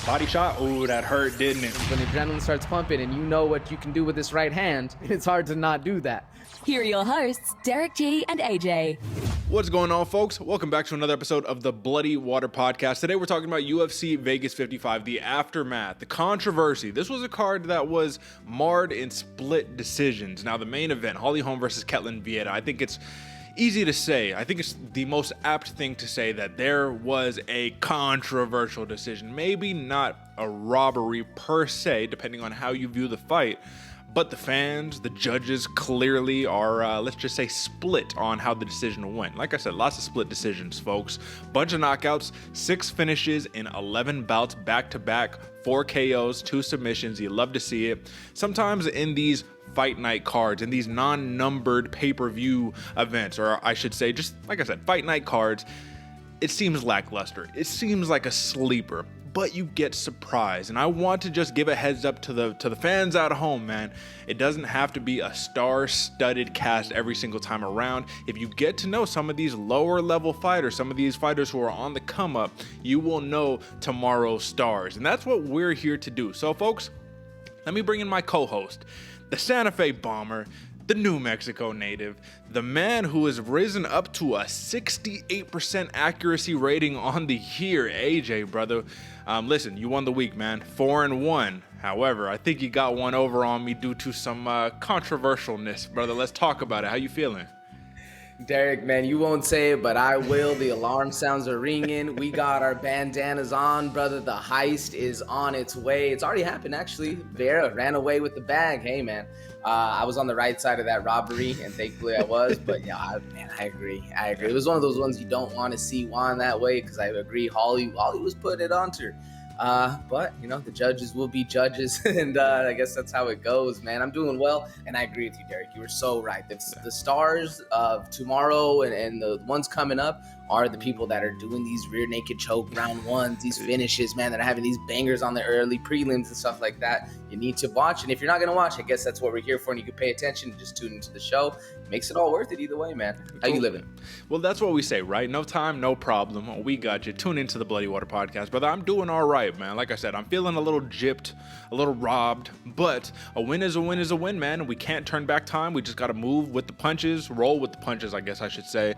Body shot. Ooh, that hurt, didn't it? When the adrenaline starts pumping and you know what you can do with this right hand, it's hard to not do that. Here are your hosts, Derick G and AJ. What's going on, folks? Welcome back to another episode of the Bloody Water Podcast. Today we're talking about UFC Vegas 55, the aftermath, the controversy. This was a card that was marred in split decisions. Now, the main event, Holly Holm versus Ketlen Vieira, I think it's easy to say. I think it's the most apt thing to say that there was a controversial decision. Maybe not a robbery per se, depending on how you view the fight. But the fans, the judges clearly are, let's just say, split on how the decision went. Like I said, lots of split decisions, folks. Bunch of knockouts, 6 finishes in 11 bouts back-to-back, 4 KOs, 2 submissions. You love to see it. Sometimes in these fight night cards, in these non-numbered pay-per-view events, or I should say, just like I said, fight night cards, it seems lackluster. It seems like a sleeper. But you get surprised, and I want to just give a heads up to the fans at home, man. It doesn't have to be a star-studded cast every single time around. If you get to know some of these lower level fighters, some of these fighters who are on the come up, you will know tomorrow's stars, and that's what we're here to do. So folks, let me bring in my co-host, the Santa Fe bomber, the New Mexico native, the man who has risen up to a 68% accuracy rating on the year, AJ, brother. Listen, you won the week, man, 4-1. However, I think you got one over on me due to some controversialness, brother. Let's talk about it. How you feeling? Derick, man, you won't say it, but I will. The alarm sounds are ringing. We got our bandanas on, brother. The heist is on its way. It's already happened, actually. Vera ran away with the bag. Hey, man, I was on the right side of that robbery, and thankfully I was. But yeah, I agree. It was one of those ones you don't want to see won that way, because I agree. Holly was putting it onto her. But, you know, the judges will be judges, and I guess that's how it goes, man. I'm doing well, and I agree with you, Derick. You were so right. The stars of tomorrow and the ones coming up are the people that are doing these rear naked choke round ones, these finishes, man, that are having these bangers on the early prelims and stuff like that. You need to watch, and if you're not going to watch, I guess that's what we're here for, and you can pay attention and just tune into the show. Makes it all worth it either way, man. How you living? Well, that's what we say, right? No time, no problem. We got you. Tune into the Bloody Water Podcast, brother. I'm doing all right, man. Like I said, I'm feeling a little gypped, a little robbed, but a win is a win is a win, man. We can't turn back time. We just got to move with the punches, roll with the punches, I guess I should say.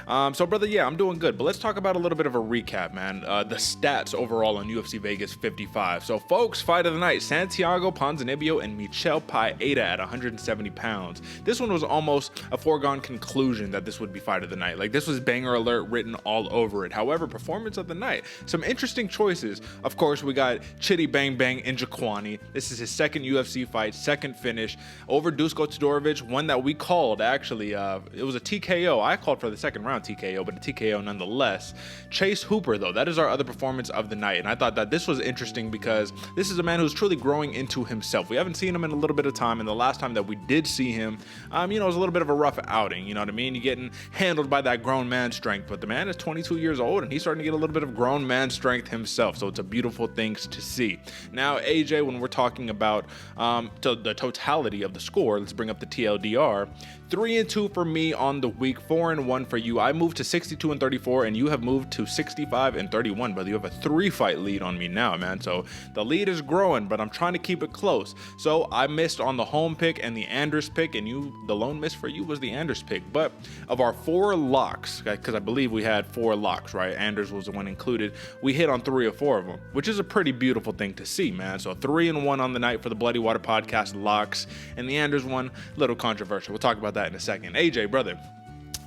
So, brother, yeah, I'm doing good. But let's talk about a little bit of a recap, man. The stats overall on UFC Vegas 55. So, folks, fight of the night, Santiago Ponzinibbio and Michel Pereira at 170 pounds. This one was almost a foregone conclusion that this would be fight of the night. Like, this was banger alert written all over it. However, performance of the night, some interesting choices. Of course, we got Chidi Bang Bang Njokuani. This is his second UFC fight, second finish over Dusko Todorovic, one that we called, actually. It was a TKO. I called for the second round TKO, but a TKO nonetheless. Chase Hooper, though, that is our other performance of the night, and I thought that this was interesting because this is a man who's truly growing into himself. We haven't seen him in a little bit of time, and the last time that we did see him, it was a little bit of a rough outing, you know what I mean? You're getting handled by that grown man strength, but the man is 22 years old, and he's starting to get a little bit of grown man strength himself, so it's a beautiful thing to see. Now, AJ, when we're talking about the totality of the score, let's bring up the TLDR. 3-2 for me on the week, 4-1 for you. I moved to 62-34, and you have moved to 65-31, brother. You have a 3-fight lead on me now, man. So the lead is growing, but I'm trying to keep it close. So I missed on the Holm pick and the Anders pick, and the lone miss for you was the Anders pick. But of our 4 locks, because I believe we had 4 locks, right? Anders was the one included. We hit on 3 or 4 of them, which is a pretty beautiful thing to see, man. So 3-1 on the night for the Bloody Water Podcast locks, and the Anders one, little controversial. We'll talk about that in a second. AJ, brother,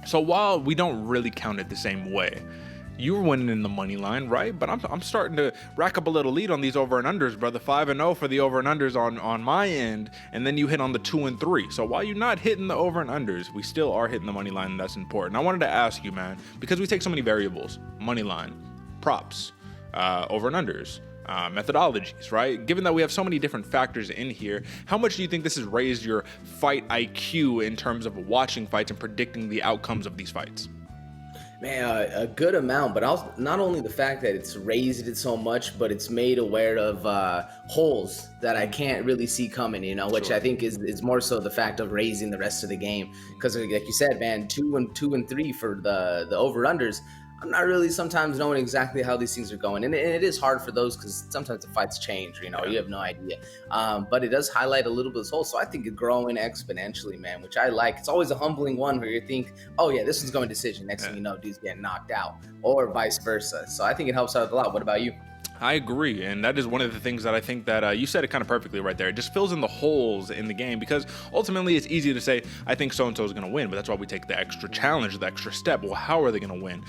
so while we don't really count it the same way, you were winning in the money line, right? But I'm starting to rack up a little lead on these over and unders, brother. 5-0 for the over and unders on my end, and then you hit on the 2 and 3. So while you're not hitting the over and unders, we still are hitting the money line, and that's important. I wanted to ask you, man, because we take so many variables: money line, props, over and unders, methodologies, right? Given that we have so many different factors in here, how much do you think this has raised your fight IQ in terms of watching fights and predicting the outcomes of these fights? Man, a good amount, but also not only the fact that it's raised it so much, but it's made aware of holes that I can't really see coming, which sure. I think is more so the fact of raising the rest of the game. Because like you said, man, 2 and 3 for the over-unders. I'm not really sometimes knowing exactly how these things are going. And it is hard for those because sometimes the fights change, you have no idea. But it does highlight a little bit of this whole. So I think it's growing exponentially, man, which I like. It's always a humbling one where you think, oh, yeah, this one's going decision. Next thing you know, dude's getting knocked out or vice versa. So I think it helps out a lot. What about you? I agree, and that is one of the things that I think that you said it kind of perfectly right there. It just fills in the holes in the game because ultimately it's easy to say, I think so-and-so is going to win, but that's why we take the extra challenge, the extra step. Well, how are they going to win?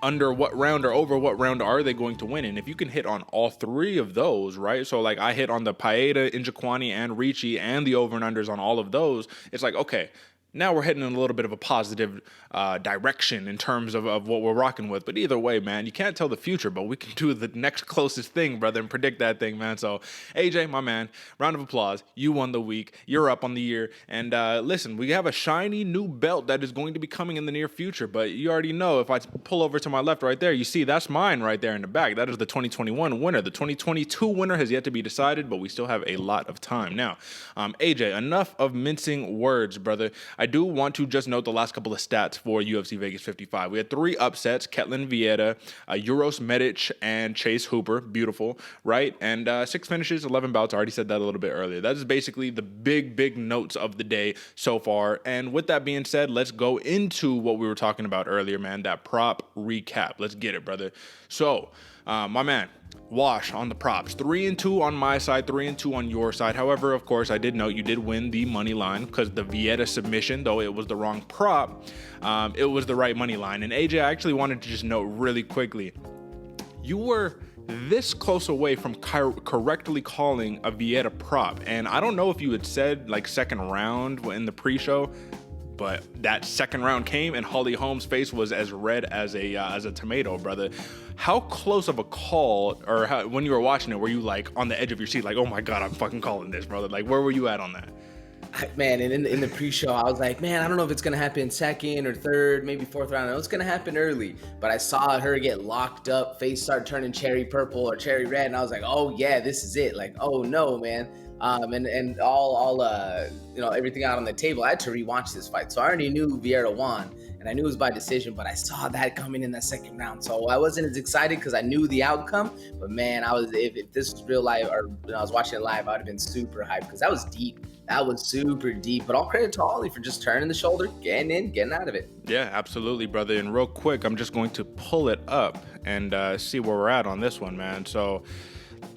Under what round or over what round are they going to win? And if you can hit on all three of those, right? So like I hit on the Pereira, Njokuani, and Ricci and the over and unders on all of those, it's like, okay, now we're heading in a little bit of a positive direction in terms of what we're rocking with. But either way, man, you can't tell the future, but we can do the next closest thing, brother, and predict that thing, man. So, AJ, my man, round of applause. You won the week. You're up on the year. And listen, we have a shiny new belt that is going to be coming in the near future. But you already know, if I pull over to my left right there, you see that's mine right there in the back. That is the 2021 winner. The 2022 winner has yet to be decided, but we still have a lot of time. Now, AJ, enough of mincing words, brother. I do want to just note the last couple of stats for UFC Vegas 55. We had 3 upsets: Ketlen Vieira, Uros Medic, and Chase Hooper. Beautiful, right? And 6 finishes, 11 bouts. I already said that a little bit earlier. That is basically the big notes of the day so far. And with that being said, let's go into what we were talking about earlier, man, that prop recap. Let's get it, brother. So, my man, wash on the props. 3-2 on my side, 3-2 on your side. However, of course, I did note you did win the money line because the Vieira submission, though it was the wrong prop, it was the right money line. And AJ, I actually wanted to just note really quickly, you were this close away from correctly calling a Vieira prop. And I don't know if you had said like second round in the pre-show, but that second round came and Holly Holm's face was as red as a tomato, brother. How close of a call, or when you were watching it, were you like on the edge of your seat, like, oh my God, I'm fucking calling this, brother? Like, where were you at on that? Man, and in the pre-show, I was like, man, I don't know if it's going to happen second or third, maybe fourth round. I know it's going to happen early, but I saw her get locked up, face start turning cherry purple or cherry red, and I was like, oh yeah, this is it. Like, oh no, man. And all everything out on the table. I had to rewatch this fight, so I already knew Vieira won, and I knew it was by decision, but I saw that coming in that second round, so I wasn't as excited because I knew the outcome. But man, if this was real life, or I was watching it live, I'd have been super hyped because that was deep. That was super deep. But all credit to Holly for just turning the shoulder, getting in, getting out of it. Yeah, absolutely, brother. And real quick, I'm just going to pull it up and see where we're at on this one, man. So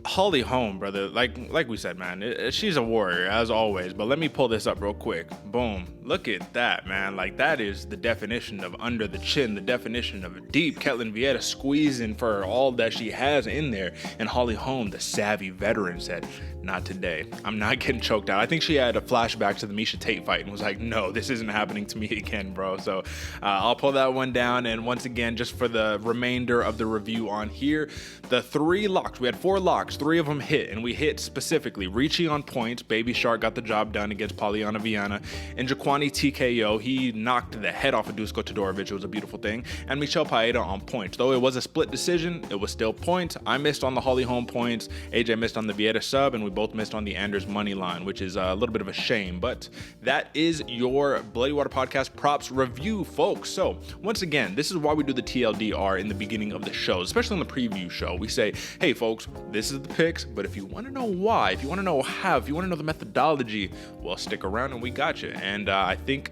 Holly Holm, brother, like we said, man, she's a warrior as always. But let me pull this up real quick. Boom. Look at that, man. Like, that is the definition of under the chin, the definition of deep. Ketlen Vieira squeezing for all that she has in there. And Holly Holm, the savvy veteran, said, not today. I'm not getting choked out. I think she had a flashback to the Miesha Tate fight and was like, no, this isn't happening to me again, bro. So I'll pull that one down. And once again, just for the remainder of the review on here, the 3 locks, we had 4 locks, 3 of them hit, and we hit specifically Ricci on points. Baby Shark got the job done against Polyana Viana. And Njokuani TKO, he knocked the head off of Dusko Todorovic. It was a beautiful thing. And Michel Pereira on points. Though it was a split decision, it was still points. I missed on the Holly Holm points. AJ missed on the Vieira sub, and we both missed on the Anders money line, which is a little bit of a shame. But that is your Bloody Water Podcast props review, folks. So once again, this is why we do the TLDR in the beginning of the show, especially on the preview show. We say, hey folks, this is the picks, but if you want to know why, if you want to know how, if you want to know the methodology, well, stick around and we got you. And I think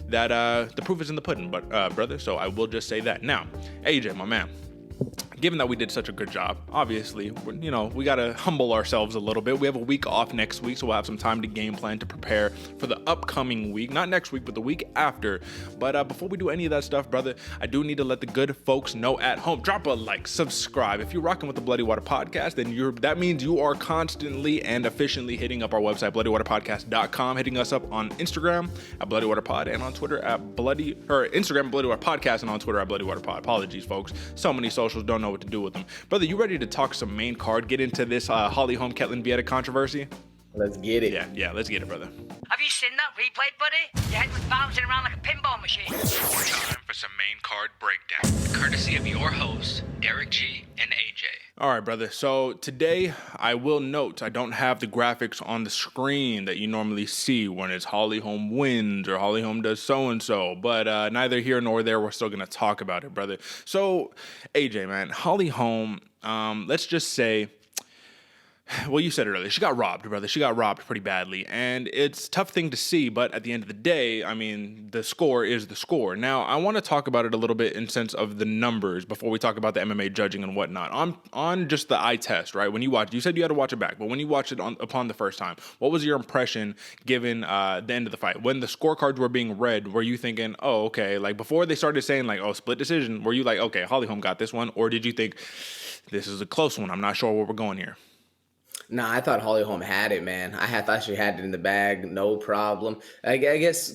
that the proof is in the pudding, but brother, so I will just say that. Now, AJ, my man, given that we did such a good job, obviously, we got to humble ourselves a little bit. We have a week off next week, so we'll have some time to game plan, to prepare for the upcoming week. Not next week, but the week after. But before we do any of that stuff, brother, I do need to let the good folks know at home. Drop a like, subscribe. If you're rocking with the Bloody Water Podcast, then that means you are constantly and efficiently hitting up our website, bloodywaterpodcast.com, hitting us up on Instagram at Bloody Water Pod, and on Twitter at Instagram Bloody Water Podcast, and on Twitter at Bloody Water Pod. Apologies, folks. So many socials, don't know what to do with them. Brother, you ready to talk some main card, get into this Holly Holm Ketlen Vieira controversy? Let's get it. Yeah, let's get it, brother. Have you seen that replay, buddy? Your head was bouncing around like a pinball machine. Time for some main card breakdown, courtesy of your hosts, Derick G and AJ. All right, brother. So today I will note I don't have the graphics on the screen that you normally see when it's Holly Holm wins or Holly Holm does so-and-so. But neither here nor there, we're still going to talk about it, brother. So, AJ, man, Holly Holm, let's just say, well, you said it earlier. She got robbed, brother. She got robbed pretty badly. And it's a tough thing to see, but at the end of the day, I mean, the score is the score. Now, I want to talk about it a little bit in sense of the numbers before we talk about the MMA judging and whatnot. On just the eye test, right? When you watched, you said you had to watch it back, but when you watched it upon the first time, what was your impression given the end of the fight? When the scorecards were being read, were you thinking, oh, okay, like before they started saying like, oh, split decision, were you like, okay, Holly Holm got this one? Or did you think this is a close one? I'm not sure where we're going here. Nah, I thought Holly Holm had it, man. Thought she had it in the bag, no problem. I guess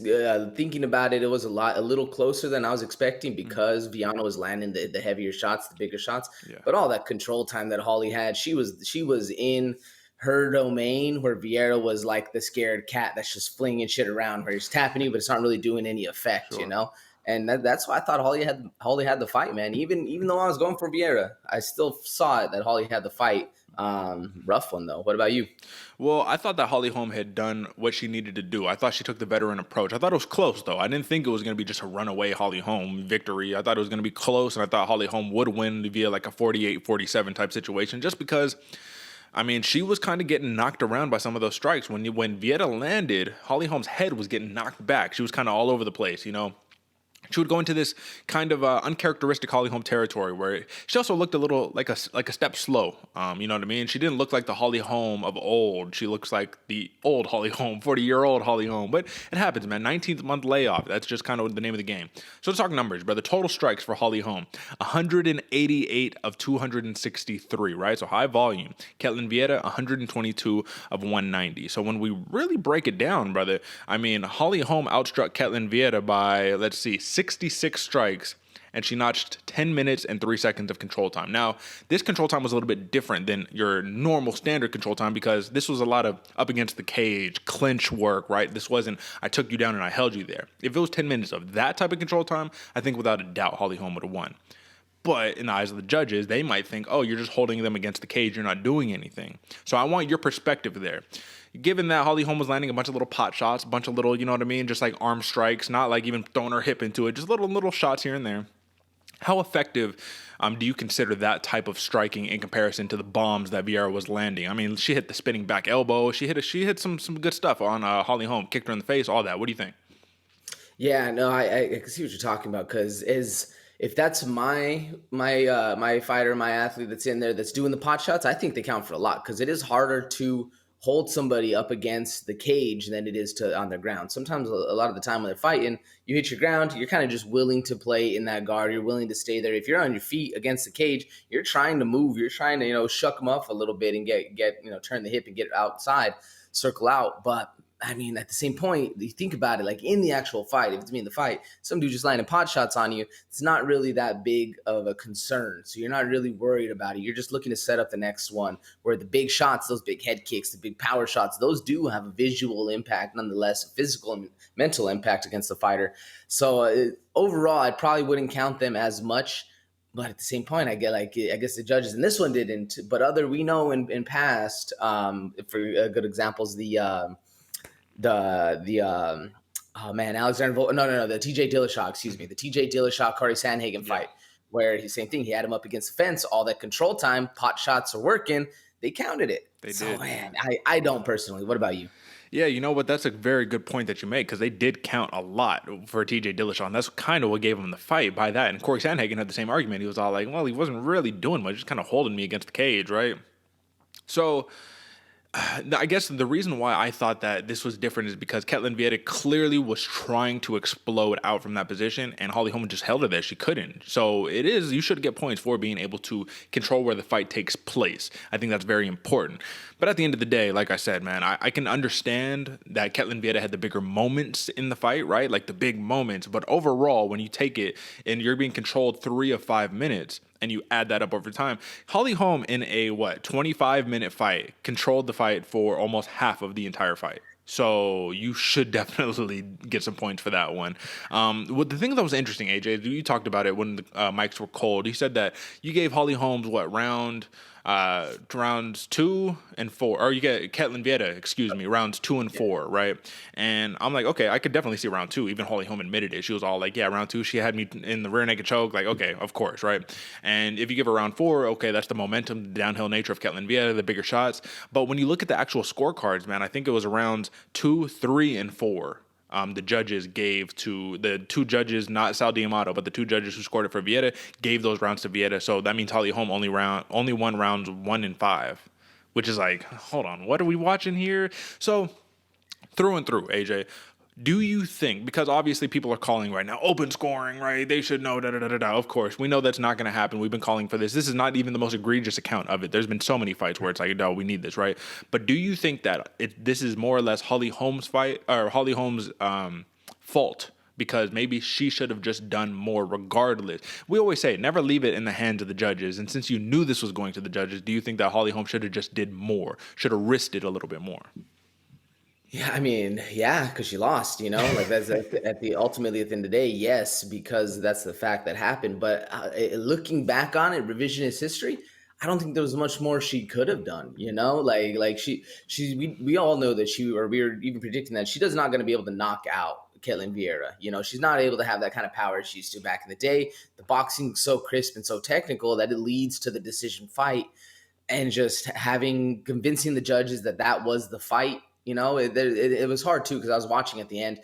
thinking about it, it was a little closer than I was expecting because Viana was landing the heavier shots, the bigger shots. Yeah. But all that control time that Holly had, she was in her domain where Vieira was like the scared cat that's just flinging shit around where he's tapping you, but it's not really doing any effect, Sure. you know? And that's why I thought Holly had the fight, man. Even though I was going for Vieira, I still saw it that Holly had the fight. Rough one though. What about you? Well, I thought that Holly Holm had done what she needed to do. I thought she took the veteran approach. I thought it was close, though. I didn't think it was going to be just a runaway Holly Holm victory. I thought it was going to be close, and I thought Holly Holm would win via like a 48-47 type situation just because, I mean, she was kind of getting knocked around by some of those strikes. When Vieta landed, Holly Holm's head was getting knocked back. She was kind of all over the place, you know. She would go into this kind of uncharacteristic Holly Holm territory where she also looked a little like a step slow. You know what I mean? She didn't look like the Holly Holm of old. She looks like the old Holly Holm, 40-year-old Holly Holm. But it happens, man. 19th month layoff. That's just kind of the name of the game. So let's talk numbers, brother. Total strikes for Holly Holm, 188 of 263, right? So high volume. Ketlen Vieira, 122 of 190. So when we really break it down, brother, I mean, Holly Holm outstruck Ketlen Vieira by, let's see, 66 strikes, and she notched 10 minutes and 3 seconds of control time. Now, this control time was a little bit different than your normal standard control time because this was a lot of up against the cage, clinch work, right? This wasn't, I took you down and I held you there. If it was 10 minutes of that type of control time, I think without a doubt Holly Holm would have won. But in the eyes of the judges, they might think, oh, you're just holding them against the cage. You're not doing anything. So I want your perspective there. Given that Holly Holm was landing a bunch of little pot shots, a bunch of little, you know what I mean, just like arm strikes, not like even throwing her hip into it, just little shots here and there. How effective do you consider that type of striking in comparison to the bombs that Vieira was landing? I mean, she hit the spinning back elbow. She hit some good stuff on Holly Holm, kicked her in the face, all that. What do you think? Yeah, no, I can see what you're talking about because if that's my fighter, my athlete that's in there that's doing the pot shots, I think they count for a lot because it is harder to hold somebody up against the cage than it is to on their ground. Sometimes a lot of the time when they're fighting, you hit your ground, you're kind of just willing to play in that guard. You're willing to stay there. If you're on your feet against the cage, you're trying to move. You're trying to, shuck them up a little bit and get turn the hip and get outside, circle out. But I mean, at the same point, you think about it, like in the actual fight, if it's me in the fight, some dude just landing pot shots on you, it's not really that big of a concern. So you're not really worried about it. You're just looking to set up the next one where the big shots, those big head kicks, the big power shots, those do have a visual impact, nonetheless, physical and mental impact against the fighter. So overall, I probably wouldn't count them as much. But at the same point, I guess the judges, and this one didn't, but we know in past, for good examples, the Alexander the TJ Dillashaw, the TJ Dillashaw Corey Sandhagen fight, where he's same thing. He had him up against the fence, all that control time, pot shots are working. They counted it. They did. Man, I don't personally. What about you? Yeah, you know what? That's a very good point that you make because they did count a lot for TJ Dillashaw, and that's kind of what gave him the fight by that. And Corey Sandhagen had the same argument. He was all like, well, he wasn't really doing much, just kind of holding me against the cage, right? So I guess the reason why I thought that this was different is because Ketlen Vieira clearly was trying to explode out from that position, and Holly Holm just held her there. She couldn't. So you should get points for being able to control where the fight takes place. I think that's very important. But at the end of the day, like I said, man, I can understand that Ketlen Vieira had the bigger moments in the fight, right? Like the big moments. But overall, when you take it and you're being controlled 3 of 5 minutes, and you add that up over time, Holly Holm in a 25-minute fight controlled the fight for almost half of the entire fight. So you should definitely get some points for that one. Well, the thing that was interesting, AJ, you talked about it when the mics were cold. You said that you gave Holly Holmes rounds 2 and 4, or you get Ketlen Vieira, rounds 2 and 4, right? And I'm like, okay, I could definitely see round 2. Even Holly Holm admitted it. She was all like, yeah, round 2, she had me in the rear naked choke. Like, okay, of course, right? And if you give her round 4, okay, that's the momentum, the downhill nature of Ketlen Vieira, the bigger shots. But when you look at the actual scorecards, man, I think it was rounds 2, 3, and 4. The judges gave to the 2 judges, not Sal D'Amato, but the 2 judges who scored it for Vieira gave those rounds to Vieira. So that means Holly Holm only won rounds 1 and 5, which is like, hold on, what are we watching here? So through and through, AJ, do you think, because obviously people are calling right now, open scoring, right? They should know, da-da-da-da-da. Of course, we know that's not going to happen. We've been calling for this. This is not even the most egregious account of it. There's been so many fights where it's like, no, we need this, right? But do you think that this is more or less Holly Holm's fight, or Holly Holm's fault? Because maybe she should have just done more regardless. We always say, never leave it in the hands of the judges. And since you knew this was going to the judges, do you think that Holly Holm should have just did more, should have risked it a little bit more? Yeah, I mean, yeah, because she lost, like that's ultimately at the end of the day, yes, because that's the fact that happened. But looking back on it, revisionist history, I don't think there was much more she could have done, we all know that we were even predicting that she's not going to be able to knock out Ketlen Vieira. She's not able to have that kind of power she used to back in the day. The boxing's so crisp and so technical that it leads to the decision fight, and just convincing the judges that was the fight. It was hard too, because I was watching at the end.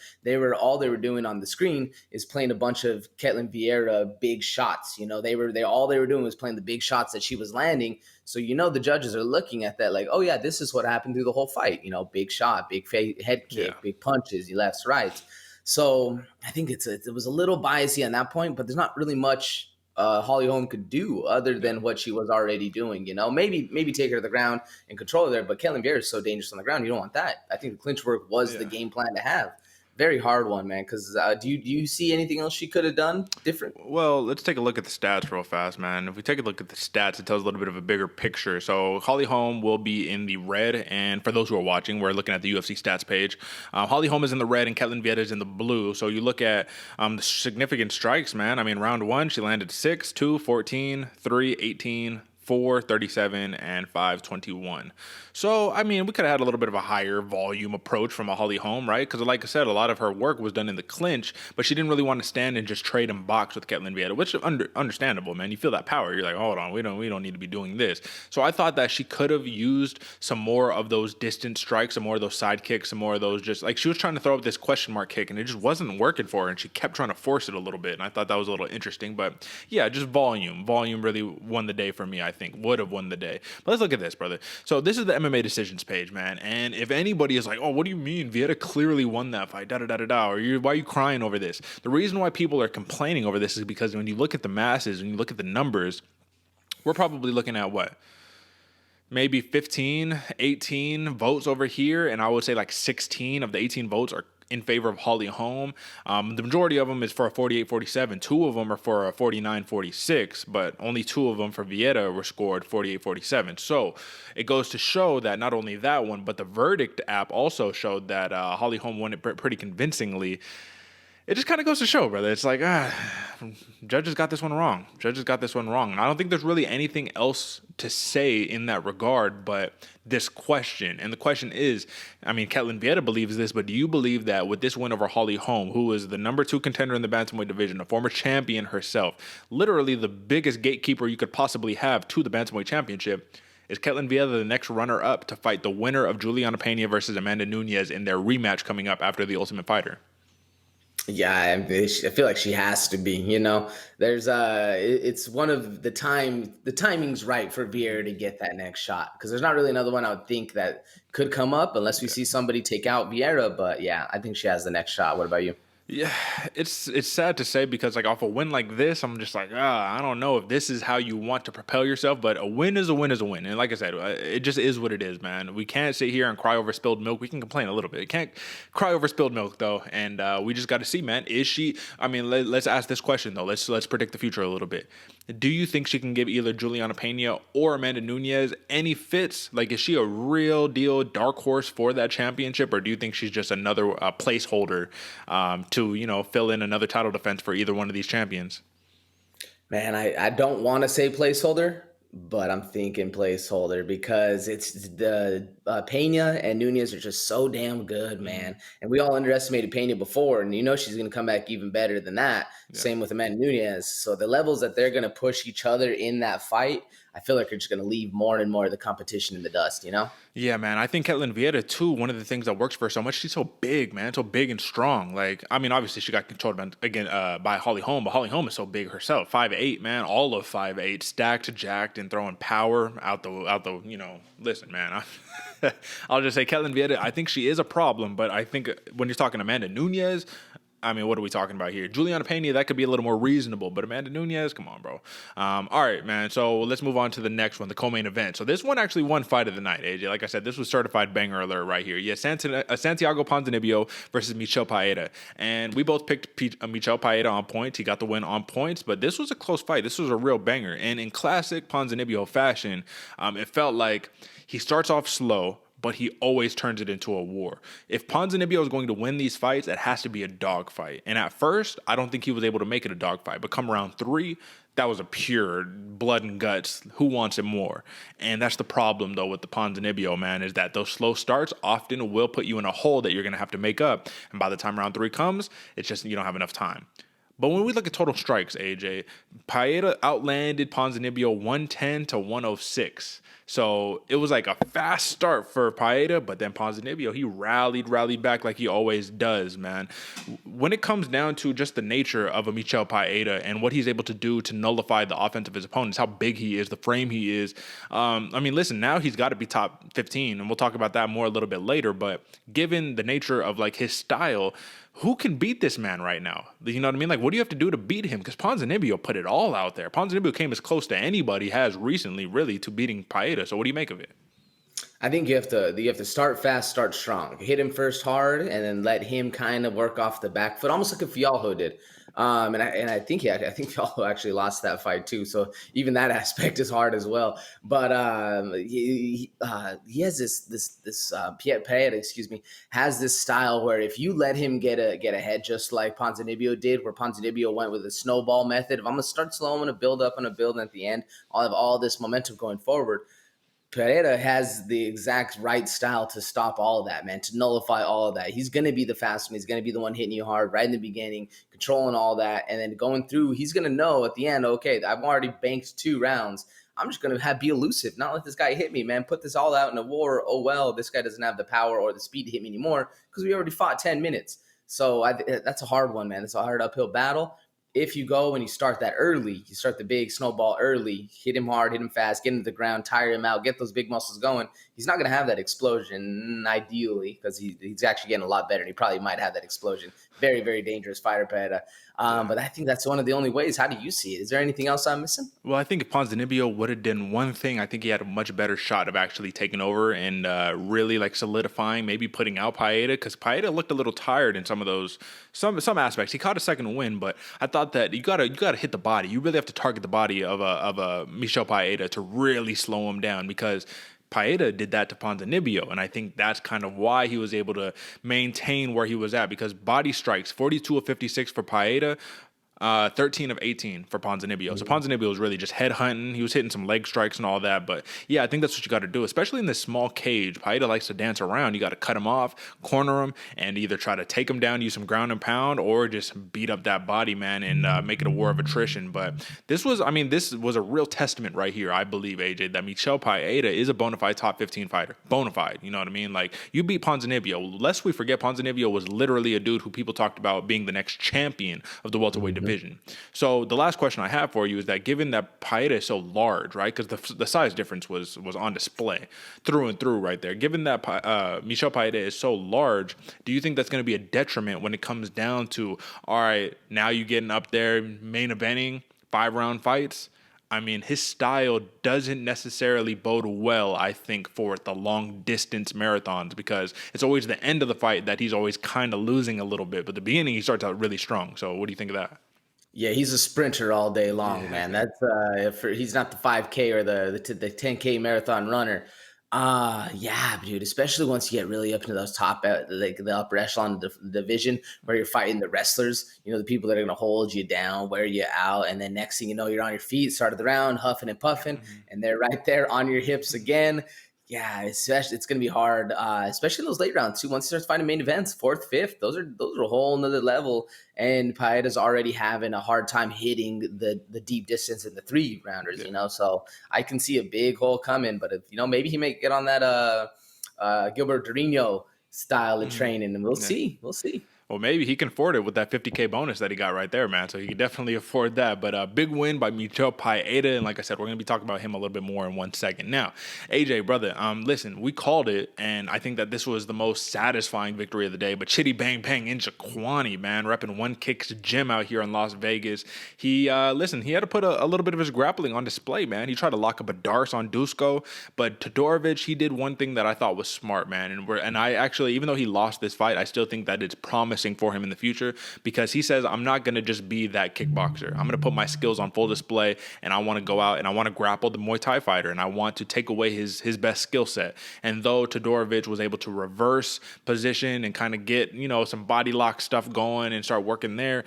All they were doing on the screen is playing a bunch of Ketlen Vieira big shots. All they were doing was playing the big shots that she was landing. So the judges are looking at that like, oh yeah, this is what happened through the whole fight. Big shot, big head kick, big punches, lefts, rights. So I think it was a little biasy on that point, but there's not really much Holly Holm could do other than what she was already doing. Maybe take her to the ground and control her there. But Ketlen Vieira is so dangerous on the ground. You don't want that. I think the clinch work was the game plan to have. Very hard one, man. Because do you see anything else she could have done different? Well, let's take a look at the stats real fast, man. If we take a look at the stats, it tells a little bit of a bigger picture. So Holly Holm will be in the red, and for those who are watching, we're looking at the UFC stats page. Holly Holm is in the red, and Ketlen Vieira is in the blue. So you look at the significant strikes, man. I mean, round 1, she landed 6, 2, 14, 3, 18, 4, 37, and 5, 21. So, I mean, we could have had a little bit of a higher volume approach from a Holly Holm, right? Because like I said, a lot of her work was done in the clinch, but she didn't really want to stand and just trade and box with Ketlen Vieira, which is understandable, man. You feel that power. You're like, hold on, we don't need to be doing this. So I thought that she could have used some more of those distant strikes, some more of those side kicks, some more of those just, like, she was trying to throw up this question mark kick, and it just wasn't working for her, and she kept trying to force it a little bit, and I thought that was a little interesting. But yeah, just volume. Volume really won the day for me, I think. Would have won the day. But let's look at this, brother. So this is the MMA decisions page, man. And if anybody is like, oh, what do you mean? Vieira clearly won that fight, da-da-da-da-da, or why are you crying over this? The reason why people are complaining over this is because when you look at the masses, when you look at the numbers, we're probably looking at what? Maybe 15, 18 votes over here, and I would say like 16 of the 18 votes are in favor of Holly Holm. The majority of them is for a 48-47. 2 of them are for a 49-46, but only 2 of them for Vieira were scored 48-47. So it goes to show that not only that one, but the verdict app also showed that Holly Holm won it pretty convincingly. It just kind of goes to show, brother. It's like, judges got this one wrong. Judges got this one wrong. And I don't think there's really anything else to say in that regard but this question. And the question is, I mean, Ketlen Vieira believes this, but do you believe that with this win over Holly Holm, who is the number 2 contender in the bantamweight division, a former champion herself, literally the biggest gatekeeper you could possibly have to the bantamweight championship, is Ketlen Vieira the next runner-up to fight the winner of Juliana Pena versus Amanda Nunes in their rematch coming up after The Ultimate Fighter? Yeah, I feel like she has to be, there's it's one of the timing's right for Vieira to get that next shot, because there's not really another one I would think that could come up unless we see somebody take out Vieira. But yeah, I think she has the next shot. What about you? Yeah, it's sad to say, because like off a win like this, I'm just like, I don't know if this is how you want to propel yourself, but a win is a win is a win. And like I said, it just is what it is, man. We can't sit here and cry over spilled milk. We can complain a little bit. Can't cry over spilled milk though. And we just got to see, man, is she, I mean, let's ask this question though. Let's predict the future a little bit. Do you think she can give either Juliana Pena or Amanda Nunes any fits? Like, is she a real deal dark horse for that championship, or do you think she's just another placeholder to fill in another title defense for either one of these champions? Man, I don't want to say placeholder, but I'm thinking placeholder because it's the Pena and Nunez are just so damn good, man. And we all underestimated Pena before, and she's going to come back even better than that. Yeah. Same with Amanda Nunes. So the levels that they're going to push each other in that fight, I feel like are just going to leave more and more of the competition in the dust, Yeah, man. I think Ketlen Vieira, too, one of the things that works for her so much, she's so big, man. So big and strong. Like, I mean, obviously she got controlled by Holly Holm, but Holly Holm is so big herself. 5'8", man. All of 5'8", stacked, jacked, and throwing power out the listen, man. I'll just say Ketlen Vieira, I think she is a problem, but I think when you're talking Amanda Nunes, I mean, what are we talking about here? Juliana Pena, that could be a little more reasonable, but Amanda Nunes, come on, bro. All right, man. So let's move on to the next one, the co-main event. So this one actually won fight of the night, AJ. Like I said, this was certified banger alert right here. Yeah, Santiago Ponzinibbio versus Michel Pereira. And we both picked Michel Pereira on points. He got the win on points, but this was a close fight. This was a real banger. And in classic Ponzinibbio fashion, it felt like he starts off slow, but he always turns it into a war. If Ponzinibbio is going to win these fights, it has to be a dog fight. And at first, I don't think he was able to make it a dog fight. But come round 3, that was a pure blood and guts. Who wants it more? And that's the problem, though, with the Ponzinibbio, man, is that those slow starts often will put you in a hole that you're going to have to make up. And by the time round 3 comes, it's just you don't have enough time. But when we look at total strikes, AJ, Pereira outlanded Ponzinibbio 110 to 106. So it was like a fast start for Pereira, but then Ponzinibbio, he rallied back like he always does, man. When it comes down to just the nature of a Michel Pereira and what he's able to do to nullify the offense of his opponents, how big he is, the frame he is. I mean, listen, now he's got to be top 15, and we'll talk about that more a little bit later. But given the nature of like his style, who can beat this man right now? You know what I mean? Like, what do you have to do to beat him? Because Ponzinibbio put it all out there. Ponzinibbio came as close to anybody has recently, really, to beating Pereira. So what do you make of it? I think you have to start fast, start strong. Hit him first hard, and then let him kind of work off the back foot, almost like a Fialho did. And I think Fialho actually lost that fight too. So even that aspect is hard as well. But he has this Pereira, has this style where if you let him get ahead, just like Ponzinibbio did, where Ponzinibbio went with a snowball method. If I'm gonna start slow, I'm gonna build up, and at the end, I'll have all this momentum going forward. Pereira has the exact right style to stop all of that, man, to nullify all of that. He's going to be the fast one. He's going to be the one hitting you hard right in the beginning, controlling all that. And then going through, he's going to know at the end, okay, I've already banked 2 rounds. I'm just going to be elusive, not let this guy hit me, man. Put this all out in a war. Oh, well, this guy doesn't have the power or the speed to hit me anymore because we already fought 10 minutes. So that's a hard one, man. It's a hard uphill battle. If you go and you start that early, you start the big snowball early, hit him hard, hit him fast, get him to the ground, tire him out, get those big muscles going, he's not going to have that explosion, ideally, because he's actually getting a lot better, and he probably might have that explosion. Very, very dangerous fighter, Pereira. But I think that's one of the only ways. How do you see it? Is there anything else I'm missing? Well, I think if Ponzinibbio would have done one thing, I think he had a much better shot of actually taking over and really like solidifying, maybe putting out Pereira, because Pereira looked a little tired in some of those some aspects. He caught a second win, but I thought that you gotta hit the body. You really have to target the body of a Michel Pereira to really slow him down, because Pereira did that to Ponzinibbio, and I think that's kind of why he was able to maintain where he was at, because body strikes, 42 of 56 for Pereira, 13 of 18 for Ponzinibbio. So Ponzinibbio was really just head hunting. He was hitting some leg strikes and all that. But yeah, I think that's what you got to do, especially in this small cage. Pereira likes to dance around. You got to cut him off, corner him, and either try to take him down, use some ground and pound, or just beat up that body, man, and make it a war of attrition. But this was a real testament right here, I believe, AJ, that Michel Pereira is a bona fide top 15 fighter. Bona fide, you know what I mean? Like, you beat Ponzinibbio. Lest we forget, Ponzinibbio was literally a dude who people talked about being the next champion of the welterweight division. So the last question I have for you is that, given that Pereira is so large, right? Because the size difference was on display through and through right there. Given that Michel Pereira is so large, do you think that's going to be a detriment when it comes down to, all right, now you getting up there main eventing 5-round fights? I mean, his style doesn't necessarily bode well, I think, for the long-distance marathons, because it's always the end of the fight that he's always kind of losing a little bit. But the beginning, he starts out really strong. So what do you think of that? Yeah, he's a sprinter all day long, man. That's he's not the 5K or the 10K marathon runner. Yeah, dude. Especially once you get really up into those top, like the upper echelon of the division, where you're fighting the wrestlers. You know, the people that are gonna hold you down, wear you out, and then next thing you know, you're on your feet, start of the round, huffing and puffing, and they're right there on your hips again. Yeah, especially it's gonna be hard, especially in those late rounds too. Once you start finding main events, fourth, fifth, those are a whole nother level. And Paeta's already having a hard time hitting the deep distance in the 3 rounders, you know. So I can see a big hole coming. But if maybe he may get on that Gilbert Durinho style of training, and we'll see. We'll see. Well, maybe he can afford it with that 50K bonus that he got right there, man. So he can definitely afford that. But big win by Michel Pereira. And like I said, we're going to be talking about him a little bit more in 1 second. Now, AJ, brother, listen, we called it. And I think that this was the most satisfying victory of the day. But Chidi Njokuani, man, repping One Kicks gym out here in Las Vegas. He, he had to put a little bit of his grappling on display, man. He tried to lock up a Darce on Dusko. But Todorovic, he did one thing that I thought was smart, man. And I actually, even though he lost this fight, I still think that it's promising for him in the future, because he says, I'm not going to just be that kickboxer. I'm going to put my skills on full display, and I want to go out and I want to grapple the Muay Thai fighter, and I want to take away his best skill set. And though Todorovic was able to reverse position and kind of get, some body lock stuff going and start working there,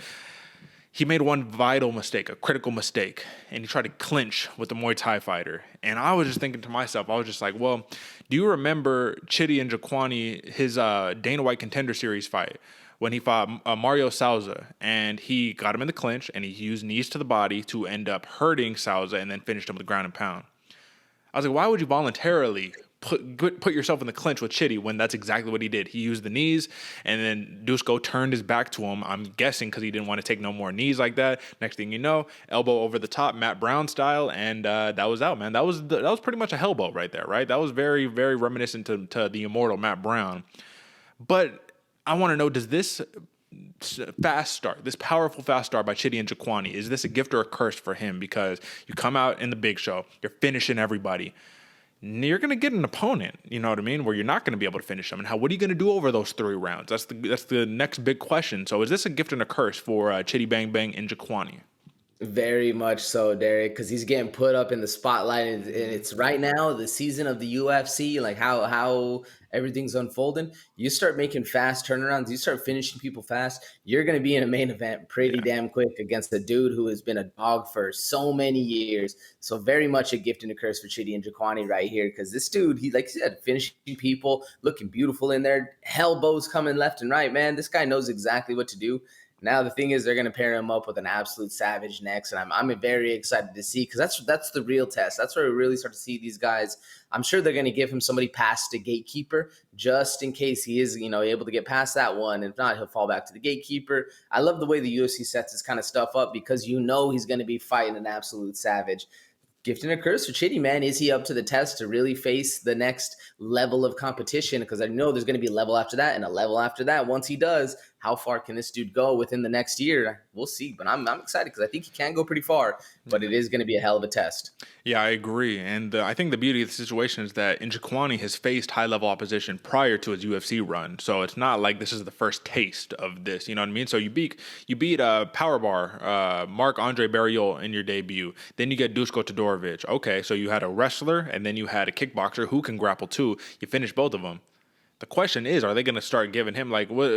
he made one vital mistake, a critical mistake, and he tried to clinch with the Muay Thai fighter. And I was just thinking to myself, I was just like, well, do you remember Chidi Njokuani, his Dana White Contender Series fight, when he fought Mario Souza, and he got him in the clinch, and he used knees to the body to end up hurting Souza and then finished him with ground and pound? I was like, why would you voluntarily put yourself in the clinch with Chidi when that's exactly what he did? He used the knees, and then Dusko turned his back to him, I'm guessing because he didn't want to take no more knees like that. Next thing you know, elbow over the top, Matt Brown style, and that was out, man. That was pretty much a hellbow right there, right? That was very, very reminiscent to the immortal Matt Brown. But I want to know, does this fast start, this powerful fast start by Chidi Njokuani, is this a gift or a curse for him? Because you come out in the big show, you're finishing everybody. You're going to get an opponent, you know what I mean, where you're not going to be able to finish them. And what are you going to do over those 3 rounds? That's the next big question. So is this a gift and a curse for Chidi Njokuani? Very much so, Derick, because he's getting put up in the spotlight, and it's right now the season of the UFC, like how everything's unfolding. You start making fast turnarounds, you start finishing people fast, you're going to be in a main event pretty damn quick against a dude who has been a dog for so many years. So very much a gift and a curse for Chidi Njokuani right here, because this dude, he, like you said, finishing people, looking beautiful in there, elbows coming left and right, man. This guy knows exactly what to do. Now, the thing is, they're going to pair him up with an absolute savage next, and I'm very excited to see, because that's the real test. That's where we really start to see these guys. I'm sure they're going to give him somebody past the gatekeeper just in case he is, able to get past that one. If not, he'll fall back to the gatekeeper. I love the way the UFC sets this kind of stuff up, because he's going to be fighting an absolute savage. Gift and a curse for Chidi, man. Is he up to the test to really face the next level of competition? Because I know there's going to be a level after that and a level after that. Once he does, how far can this dude go within the next year? We'll see. But I'm excited, because I think he can go pretty far. But it is going to be a hell of a test. Yeah, I agree. And I think the beauty of the situation is that Njokuani has faced high-level opposition prior to his UFC run. So it's not like this is the first taste of this. You know what I mean? So you beat Power Bar, Marc-Andre Barriol in your debut. Then you get Dusko Todorovic. Okay, so you had a wrestler, and then you had a kickboxer who can grapple too. You finished both of them. The question is, are they going to start giving him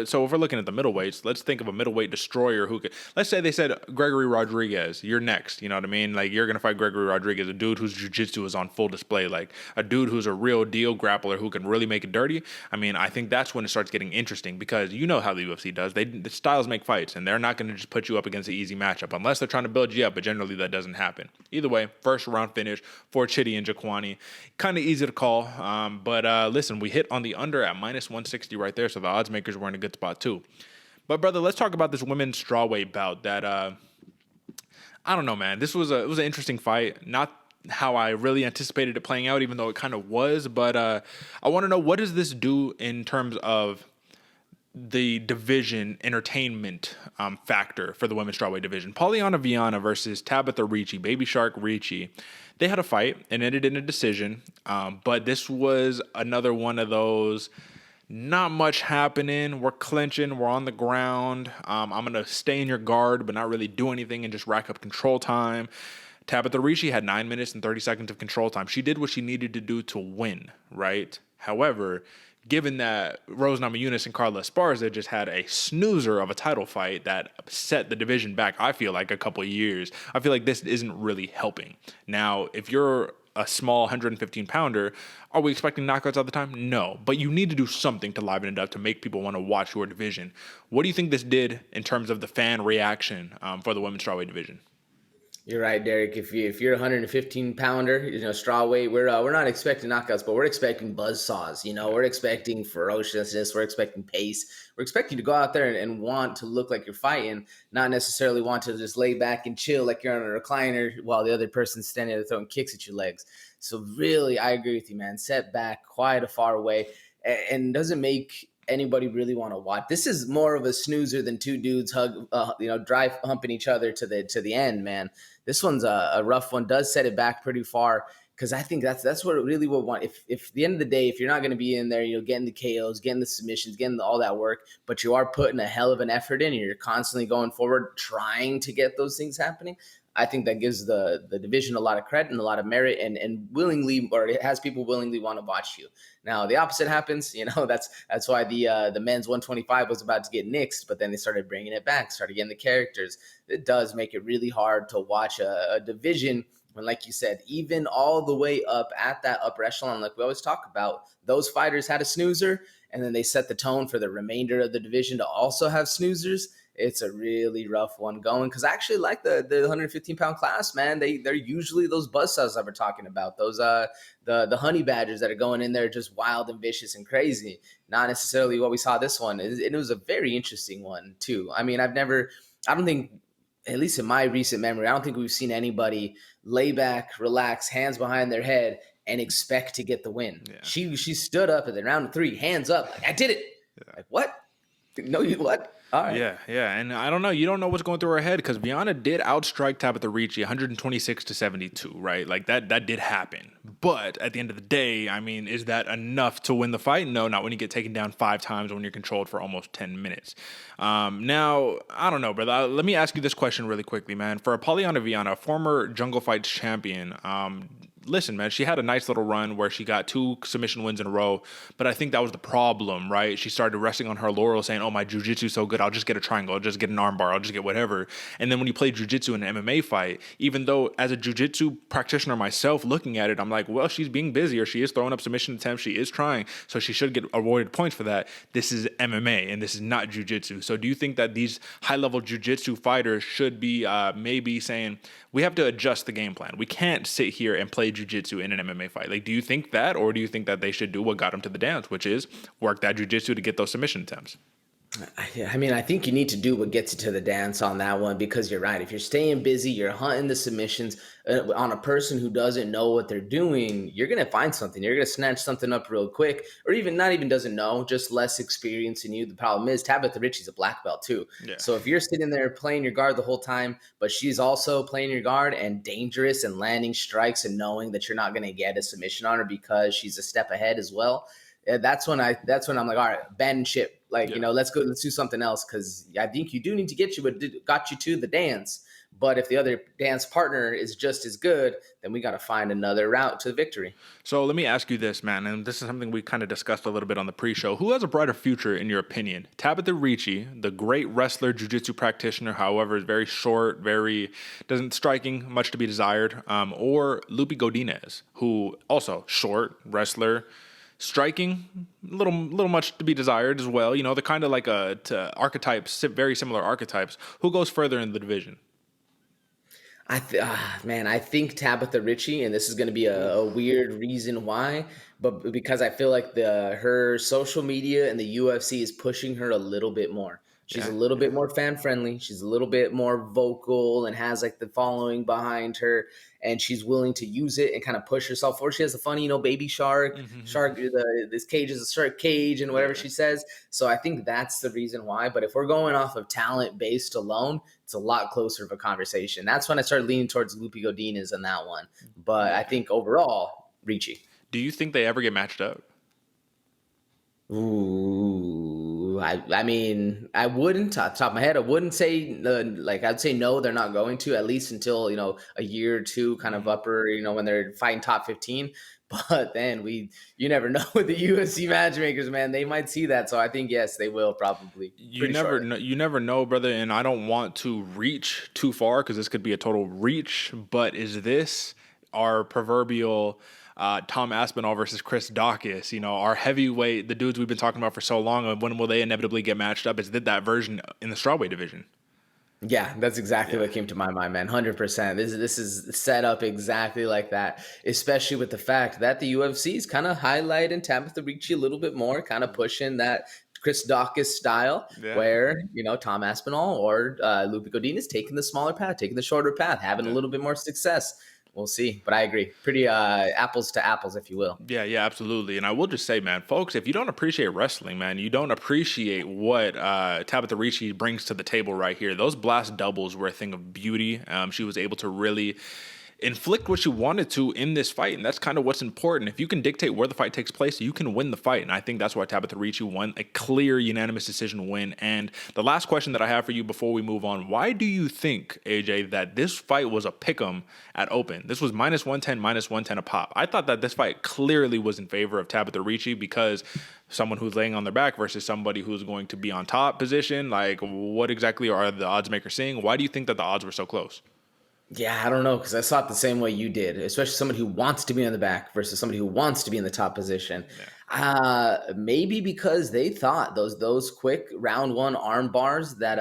so if we're looking at the middleweights, let's think of a middleweight destroyer who could, let's say they said Gregory Rodriguez, you're next, you know what I mean? Like, you're going to fight Gregory Rodriguez, a dude whose jiu-jitsu is on full display, like a dude who's a real deal grappler who can really make it dirty. I mean, I think that's when it starts getting interesting, because you know how the UFC does. The styles make fights, and they're not going to just put you up against an easy matchup unless they're trying to build you up, but generally that doesn't happen. Either way, first round finish for Chidi Njokuani. Kind of easy to call, but listen, we hit on the under at -160 right there, so the odds makers were in a good spot too. But brother, let's talk about this women's strawweight bout that I don't know, man. It was an interesting fight. Not how I really anticipated it playing out, even though it kind of was. But I want to know, what does this do in terms of the division entertainment factor for the women's strawweight division? Polyana Viana versus Tabatha Ricci, Baby Shark Ricci. They had a fight and ended in a decision, but this was another one of those Not much happening. We're clinching. We're on the ground. I'm going to stay in your guard, but not really do anything and just rack up control time. Tabatha Ricci had 9 minutes and 30 seconds of control time. She did what she needed to do to win, right? However, given that Rose Namajunas and Carla Esparza just had a snoozer of a title fight that set the division back, I feel like, a couple of years, I feel like this isn't really helping. Now, if you're a small 115-pounder, are we expecting knockouts all the time? No, but you need to do something to liven it up to make people want to watch your division. What do you think this did in terms of the fan reaction for the women's strawweight division? You're right, Derick. If you're a 115 pounder, strawweight, we're not expecting knockouts, but we're expecting buzzsaws. We're expecting ferociousness. We're expecting pace. We're expecting to go out there and want to look like you're fighting, not necessarily want to just lay back and chill like you're on a recliner while the other person's standing there throwing kicks at your legs. So really, I agree with you, man. Set back quite a far away, and doesn't make anybody really want to watch. This is more of a snoozer than two dudes dry humping each other to the end, man. This one's a rough one. Does set it back pretty far, because I think that's what really would want. If at the end of the day, if you're not going to be in there, getting the KOs, getting the submissions, getting all that work, but you are putting a hell of an effort in, and you're constantly going forward trying to get those things happening, I think that gives the division a lot of credit and a lot of merit, and willingly, or it has people willingly want to watch you. Now the opposite happens, that's why the men's 125 was about to get nixed, but then they started bringing it back, started getting the characters. It does make it really hard to watch a division when, like you said, even all the way up at that upper echelon, like we always talk about, those fighters had a snoozer, and then they set the tone for the remainder of the division to also have snoozers. It's a really rough one going, because I actually like the 115-pound class, man. They're usually those buzzsaws that we're talking about, those the honey badgers that are going in there just wild and vicious and crazy. Not necessarily what we saw this one. It was a very interesting one too. I mean, I don't think, at least in my recent memory, I don't think we've seen anybody lay back, relax, hands behind their head, and expect to get the win. Yeah. She stood up at the round of 3, hands up, like, I did it. Yeah. Like, what? No, you what? All right. Yeah, and I don't know. You don't know what's going through her head, because Viana did outstrike Tabatha Ricci 126-72, right? Like that did happen. But at the end of the day, I mean, is that enough to win the fight? No, not when you get taken down 5 times when you're controlled for almost 10 minutes. Now, I don't know, brother. Let me ask you this question really quickly, man. For a Polyana Viana, a former Jungle Fights champion, listen, man, she had a nice little run where she got 2 submission wins in a row, but I think that was the problem, right? She started resting on her laurels, saying, oh, my jiu-jitsu is so good, I'll just get a triangle, I'll just get an armbar, I'll just get whatever. And then when you play jiu-jitsu in an MMA fight, even though as a jiu-jitsu practitioner myself looking at it, I'm like, well, she's being busy, or she is throwing up submission attempts, she is trying, so she should get awarded points for that. This is MMA, and this is not jiu-jitsu. So do you think that these high-level jiu-jitsu fighters should be maybe saying, we have to adjust the game plan. We can't sit here and play jiu-jitsu in an MMA fight. Like, do you think that, or do you think that they should do what got them to the dance, which is work that jiu-jitsu to get those submission attempts? I mean, I think you need to do what gets you to the dance on that one, because you're right. If you're staying busy, you're hunting the submissions on a person who doesn't know what they're doing, you're going to find something. You're going to snatch something up real quick, or even not even doesn't know, just less experience than you. The problem is Tabatha Ricci's a black belt too. Yeah. So if you're sitting there playing your guard the whole time, but she's also playing your guard and dangerous and landing strikes and knowing that you're not going to get a submission on her because she's a step ahead as well, that's when I'm like, all right, abandon ship. Like, let's do something else, because I think you do need to get you what got you to the dance. But if the other dance partner is just as good, then we got to find another route to victory. So let me ask you this, man, and this is something we kind of discussed a little bit on the pre-show. Who has a brighter future, in your opinion? Tabatha Ricci, the great wrestler, jiu-jitsu practitioner, however, is very short, doesn't striking, much to be desired, or Lupi Godinez, who also short, wrestler, striking, little much to be desired as well. The kind of like archetypes, very similar archetypes. Who goes further in the division? I think Tabatha Ricci, and this is going to be a weird reason why, but because I feel like her social media and the UFC is pushing her a little bit more. She's a little bit more fan friendly. She's a little bit more vocal and has like the following behind her, and she's willing to use it and kind of push herself forward. She has a funny, baby shark, this cage is a shark cage and whatever she says. So I think that's the reason why. But if we're going off of talent based alone, it's a lot closer of a conversation. That's when I started leaning towards Lupi Godinez on that one. But I think overall, Ricci. Do you think they ever get matched up? Ooh, I mean, I wouldn't, off the top of my head, I wouldn't say, like, I'd say no, they're not going to, at least until, a year or two, kind of Mhm. upper, when they're fighting top 15. But then you never know with the UFC matchmakers, man. They might see that. So I think, yes, they will probably You pretty never shortly. know, brother, and I don't want to reach too far because this could be a total reach, but is this our proverbial Tom Aspinall versus Chris Dawkins, our heavyweight, the dudes we've been talking about for so long, and when will they inevitably get matched up? Is that version in the strawweight division? Yeah, that's exactly Yeah. what came to my mind, man. 100%. This is set up exactly like that, especially with the fact that the UFC is kind of highlighting Tabatha Ricci a little bit more, kind of pushing that Chris Dawkins style, Yeah. where Tom Aspinall or Lupe Godinez taking the smaller path, taking the shorter path, having a Yeah. little bit more success. We'll see, but I agree. Pretty apples to apples, if you will. Yeah, yeah, absolutely. And I will just say, man, folks, if you don't appreciate wrestling, man, you don't appreciate what Tabatha Ricci brings to the table right here. Those blast doubles were a thing of beauty. She was able to really inflict what she wanted to in this fight, and that's kind of what's important. If you can dictate where the fight takes place, you can win the fight, and I think that's why Tabatha Ricci won a clear unanimous decision win. And the last question that I have for you before we move on, why do you think, AJ, that this fight was a pick'em at open? This was -110, -110 a pop. I thought that this fight clearly was in favor of Tabatha Ricci because someone who's laying on their back versus somebody who's going to be on top position. Like, what exactly are the odds makers seeing? Why do you think that the odds were so close? Yeah, I don't know because I saw it the same way you did, especially somebody who wants to be on the back versus somebody who wants to be in the top position. Yeah. Maybe because they thought those quick round one arm bars that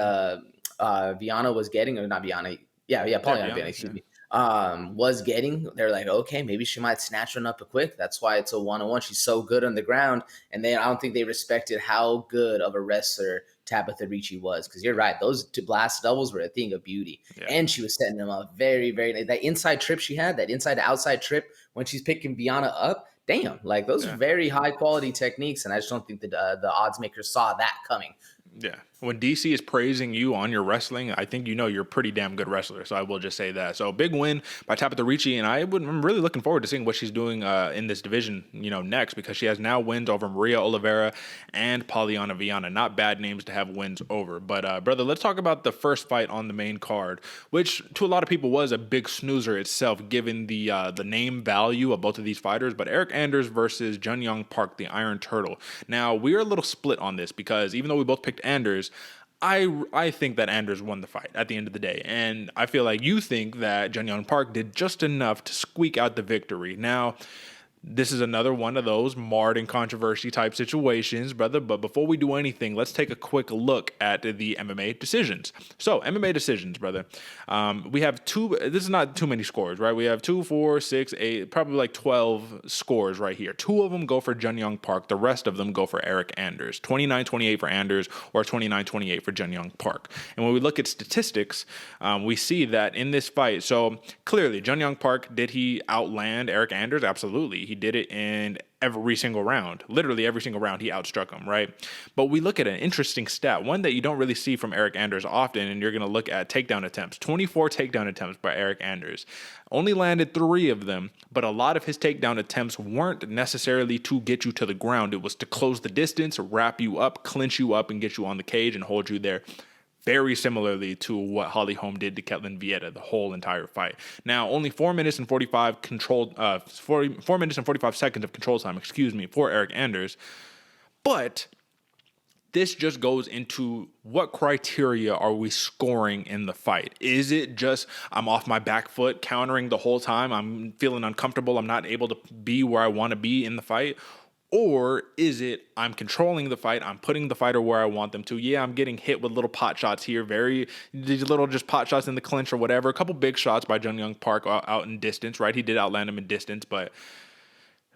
Viana was getting, or not Viana, yeah, Yeah, Polyana Viana, Viana, excuse yeah. me, was getting. They're like, okay, maybe she might snatch one up a quick. That's why it's a 1-on-1. She's so good on the ground, and I don't think they respected how good of a wrestler Tabatha Ricci was, because you're right, those two blast doubles were a thing of beauty, Yeah. and she was setting them up very, very. That inside trip she had, that inside to outside trip when she's picking Viana up, damn, like those Yeah. very high quality techniques, and I just don't think that the odds makers saw that coming. Yeah. When DC is praising you on your wrestling, I think you're a pretty damn good wrestler. So I will just say that. So big win by Tabatha Ricci, and I'm really looking forward to seeing what she's doing in this division, next, because she has now wins over Maria Oliveira and Polyana Viana. Not bad names to have wins over. But brother, let's talk about the first fight on the main card, which to a lot of people was a big snoozer itself, given the name value of both of these fighters. But Eryk Anders versus Junyong Park, the Iron Turtle. Now we're a little split on this because even though we both picked Anders, I think that Anders won the fight at the end of the day. And I feel like you think that Junyong Park did just enough to squeak out the victory. Now, this is another one of those marred in controversy type situations, brother. But before we do anything, let's take a quick look at the MMA decisions. So, MMA decisions, brother. We have two. This is not too many scores, right? We have 2, 4, 6, 8, probably like 12 scores right here. 2 of them go for Junyong Park. The rest of them go for Eryk Anders. 29-28 for Anders or 29-28 for Junyong Park. And when we look at statistics, we see that in this fight, so clearly, Junyong Park, did he outland Eryk Anders? Absolutely. He did it in every single round. Literally every single round, he outstruck him, right? But we look at an interesting stat, one that you don't really see from Eryk Anders often, and you're going to look at takedown attempts. 24 takedown attempts by Eryk Anders. Only landed 3 of them, but a lot of his takedown attempts weren't necessarily to get you to the ground. It was to close the distance, wrap you up, clinch you up, and get you on the cage and hold you there. Very similarly to what Holly Holm did to Ketlen Vieira the whole entire fight. Now, only 4 minutes and 45 4 minutes and 45 seconds of control time, for Eryk Anders. But this just goes into what criteria are we scoring in the fight? Is it just I'm off my back foot countering the whole time? I'm feeling uncomfortable. I'm not able to be where I want to be in the fight. Or is it I'm controlling the fight, I'm putting the fighter where I want them to? Yeah, I'm getting hit with little pot shots here, these little just pot shots in the clinch or whatever. A couple big shots by Junyong Park out in distance, right? He did outland him in distance, but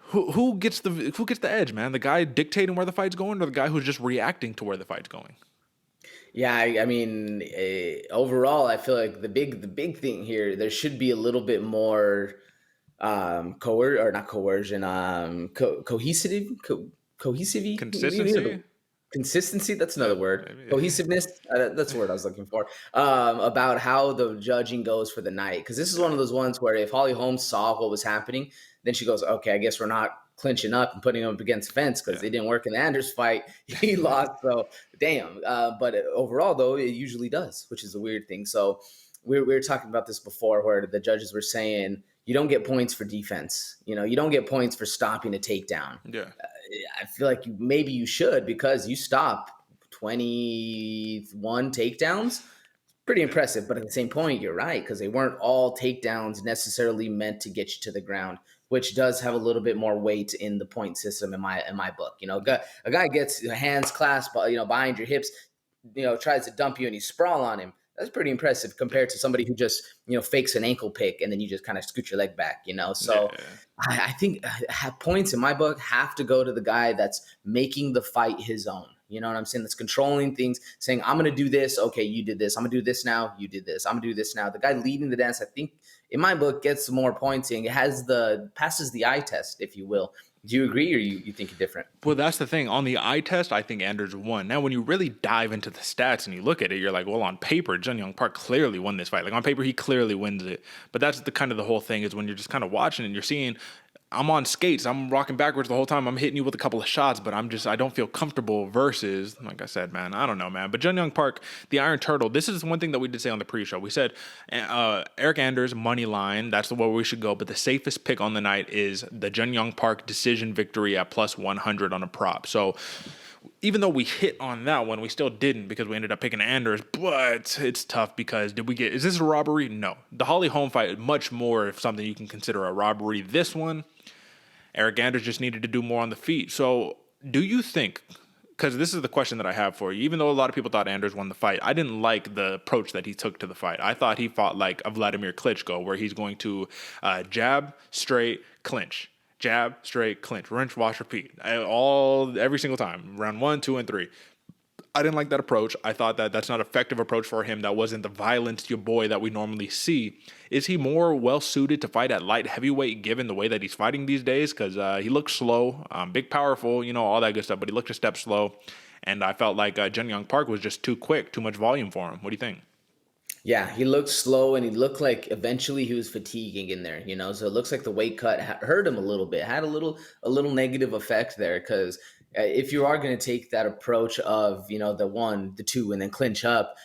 who gets the edge, man? The guy dictating where the fight's going, or the guy who's just reacting to where the fight's going? Yeah, I mean, overall, I feel like the big thing here, there should be a little bit more or not coercion, cohesive, cohesive Consistency? consistency. That's another word. Maybe. Cohesiveness. That's the word I was looking for. About how the judging goes for the night, because this is one of those ones where if Holly Holmes saw what was happening, then she goes, okay, I guess we're not clinching up and putting him up against the fence because it didn't work in the Anders fight. He lost. So damn. But overall, though, it usually does, which is a weird thing. So we were talking about this before, where the judges were saying you don't get points for defense. You know, you don't get points for stopping a takedown. Yeah. I feel like maybe you should, because you stop 21 takedowns. Pretty impressive. But at the same point, you're right, because they weren't all takedowns necessarily meant to get you to the ground, which does have a little bit more weight in the point system in my book. You know, a guy gets hands clasped, behind your hips, tries to dump you and you sprawl on him. That's pretty impressive compared to somebody who just, fakes an ankle pick and then you just kind of scoot your leg back, So I think points in my book have to go to the guy that's making the fight his own. You know what I'm saying? That's controlling things, saying, I'm going to do this. Okay, you did this. I'm going to do this now. You did this. I'm going to do this now. The guy leading the dance, I think, in my book, gets more points and passes the eye test, if you will. Do you agree, or you think you're different? Well, that's the thing. On the eye test, I think Anders won. Now, when you really dive into the stats and you look at it, you're like, well, on paper, Junyong Park clearly won this fight. Like, on paper, he clearly wins it. But that's the whole thing, is when you're just kind of watching and you're seeing, I'm on skates, I'm rocking backwards the whole time, I'm hitting you with a couple of shots, but I don't feel comfortable versus, like I said, man, I don't know, man. But Junyong Park, the Iron Turtle, this is one thing that we did say on the pre-show. We said Eryk Anders, money line, that's the way we should go, but the safest pick on the night is the Junyong Park decision victory at plus 100 on a prop. So even though we hit on that one, we still didn't, because we ended up picking Anders. But it's tough, because is this a robbery? No. The Holly Holm fight, much more if something you can consider a robbery. This one, Eryk Anders just needed to do more on the feet. So do you think, because this is the question that I have for you, even though a lot of people thought Anders won the fight, I didn't like the approach that he took to the fight. I thought he fought like a Vladimir Klitschko, where he's going to jab, straight, clinch. Jab, straight, clinch, wrench, wash, repeat. Every single time. Round 1, 2, and 3. I didn't like that approach. I thought that that's not an effective approach for him. That wasn't the violence your boy that we normally see. Is he more well-suited to fight at light heavyweight, given the way that he's fighting these days? Because he looks slow, big, powerful, all that good stuff, but he looked a step slow. And I felt like Junyong Park was just too quick, too much volume for him. What do you think? Yeah, he looked slow, and he looked like eventually he was fatiguing in there, So it looks like the weight cut hurt him a little bit, had a little negative effect there, because if you are going to take that approach of, the 1, the 2, and then clinch up,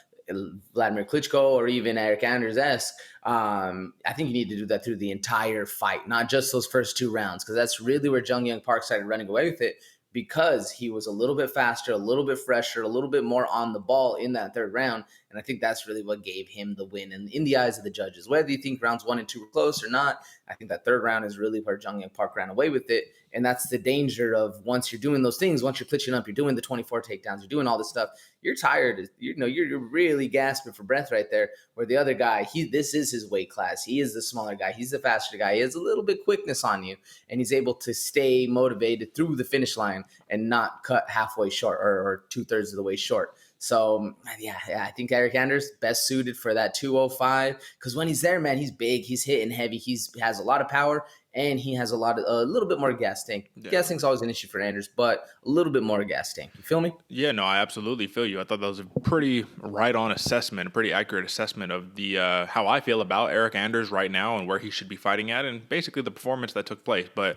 Vladimir Klitschko or even Eryk Anders-esque, I think you need to do that through the entire fight, not just those first 2 rounds, because that's really where Junyong Park started running away with it, because he was a little bit faster, a little bit fresher, a little bit more on the ball in that 3rd round. And I think that's really what gave him the win in the eyes of the judges. Whether you think rounds 1 and 2 were close or not, I think that 3rd round is really where Junyong Park ran away with it. And that's the danger of, once you're doing those things, once you're clinching up, you're doing the 24 takedowns, you're doing all this stuff, you're tired. You're really gasping for breath right there. Where the other guy, this is his weight class. He is the smaller guy. He's the faster guy. He has a little bit quickness on you, and he's able to stay motivated through the finish line and not cut halfway short or 2/3 of the way short. So, yeah, I think Eryk Anders best suited for that 205, because when he's there, man, he's big, he's hitting heavy, he has a lot of power, and he has a little bit more gas tank. Yeah. Gas tank's always an issue for Anders, but a little bit more gas tank. You feel me? Yeah, no, I absolutely feel you. I thought that was a pretty right-on assessment, a pretty accurate assessment of the how I feel about Eryk Anders right now and where he should be fighting at, and basically the performance that took place. But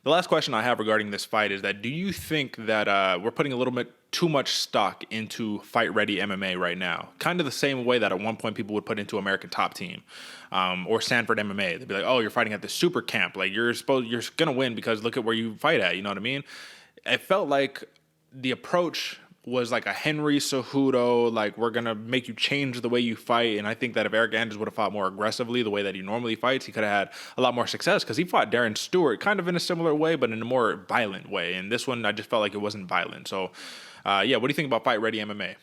the last question I have regarding this fight is that, do you think that we're putting a little bit too much stock into fight-ready MMA right now? Kind of the same way that at one point people would put into American Top Team or Sanford MMA. They'd be like, oh, you're fighting at the super camp. Like, you're going to win because look at where you fight at. You know what I mean? It felt like the approach was like a Henry Cejudo, like, we're going to make you change the way you fight. And I think that if Eryk Anders would have fought more aggressively the way that he normally fights, he could have had a lot more success, because he fought Darren Stewart kind of in a similar way, but in a more violent way. And this one, I just felt like it wasn't violent. So, what do you think about fight-ready MMA?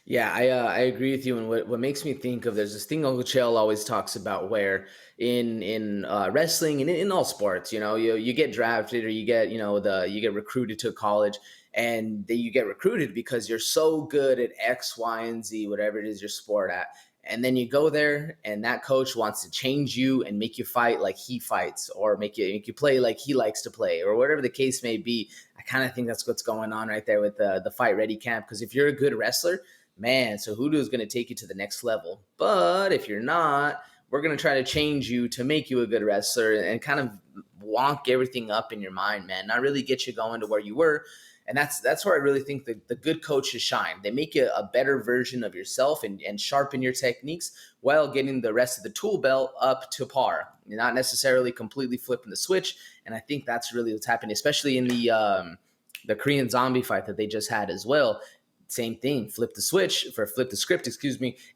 Yeah, I agree with you. And what makes me think of, there's this thing Uncle Chael always talks about, where in wrestling and in all sports, you get drafted, or you get recruited to college, and you get recruited because you're so good at X, Y, and Z, whatever it is your sport at. And then you go there, and that coach wants to change you and make you fight like he fights, or make you play like he likes to play, or whatever the case may be. I kind of think that's what's going on right there with the fight ready camp. Because if you're a good wrestler, man, Cejudo is going to take you to the next level. But if you're not, we're going to try to change you to make you a good wrestler and kind of wonk everything up in your mind, man, not really get you going to where you were. And that's where I really think the good coaches shine. They make you a better version of yourself and sharpen your techniques while getting the rest of the tool belt up to par. You're not necessarily completely flipping the switch. And I think that's really what's happening, especially in the Korean Zombie fight that they just had as well. Same thing, flip the script,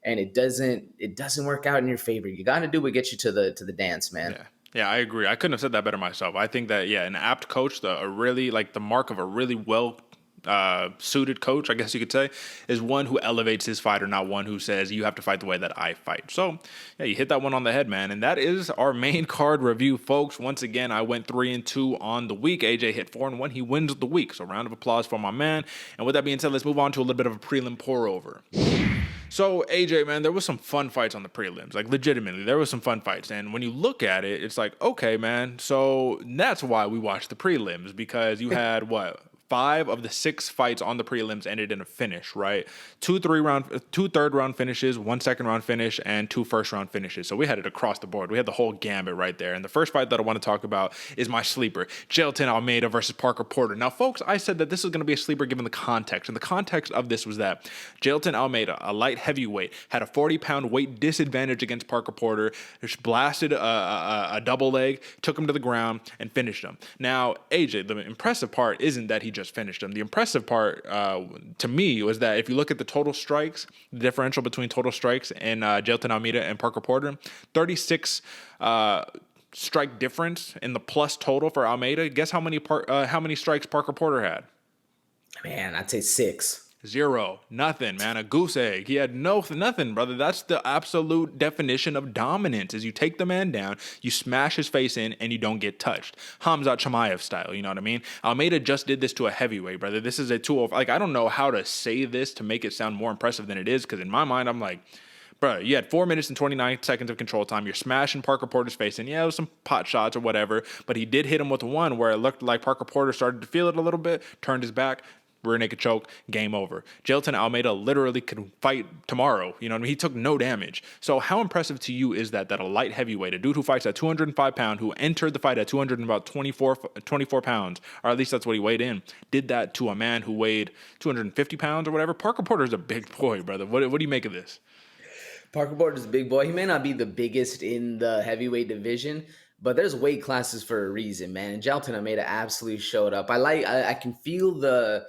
and it doesn't work out in your favor. You got to do what gets you to the dance, man. Yeah, I agree. I couldn't have said that better myself. I think that, an apt coach, the mark of a really well suited coach, I guess you could say, is one who elevates his fighter, not one who says you have to fight the way that I fight. So, you hit that one on the head, man. And that is our main card review, folks. Once again, I went 3-2 on the week. AJ hit 4-1. He wins the week. So, round of applause for my man. And with that being said, let's move on to a little bit of a prelim pour-over. So, AJ, man, there was some fun fights on the prelims. Like, legitimately, there was some fun fights. And when you look at it, it's like, okay, man, so that's why we watched the prelims, because you had, 5 of the 6 fights on the prelims ended in a finish, right? 2 third-round finishes, 1 second-round finish, and 2 first-round finishes. So we had it across the board. We had the whole gambit right there. And the first fight that I want to talk about is my sleeper, Jailton Almeida versus Parker Porter. Now, folks, I said that this was going to be a sleeper given the context. And the context of this was that Jailton Almeida, a light heavyweight, had a 40-pound weight disadvantage against Parker Porter, blasted a double leg, took him to the ground, and finished him. Now, AJ, the impressive part isn't that he just finished him. The impressive part to me was that if you look at the total strikes, the differential between total strikes and Jailton Almeida and Parker Porter, 36 strike difference in the plus total for Almeida. Guess how many strikes Parker Porter had? Man, I'd say 6. 0, nothing, man. A goose egg. He had nothing, brother. That's the absolute definition of dominance. Is you take the man down, you smash his face in, and you don't get touched. Hamzat Chimaev style. You know what I mean? Almeida just did this to a heavyweight, brother. This is a 205. Like, I don't know how to say this to make it sound more impressive than it is, because in my mind, I'm like, bro, you had 4 minutes and 29 seconds of control time. You're smashing Parker Porter's face, and it was some pot shots or whatever, but he did hit him with one where it looked like Parker Porter started to feel it a little bit, turned his back, rear naked choke, game over. Jailton Almeida literally could fight tomorrow. You know what I mean? He took no damage. So how impressive to you is that a light heavyweight, a dude who fights at 205 pounds, who entered the fight at 224 pounds, or at least that's what he weighed in, did that to a man who weighed 250 pounds or whatever? Parker Porter's a big boy, brother. What do you make of this? Parker Porter's a big boy. He may not be the biggest in the heavyweight division, but there's weight classes for a reason, man. And Jailton Almeida absolutely showed up. I can feel the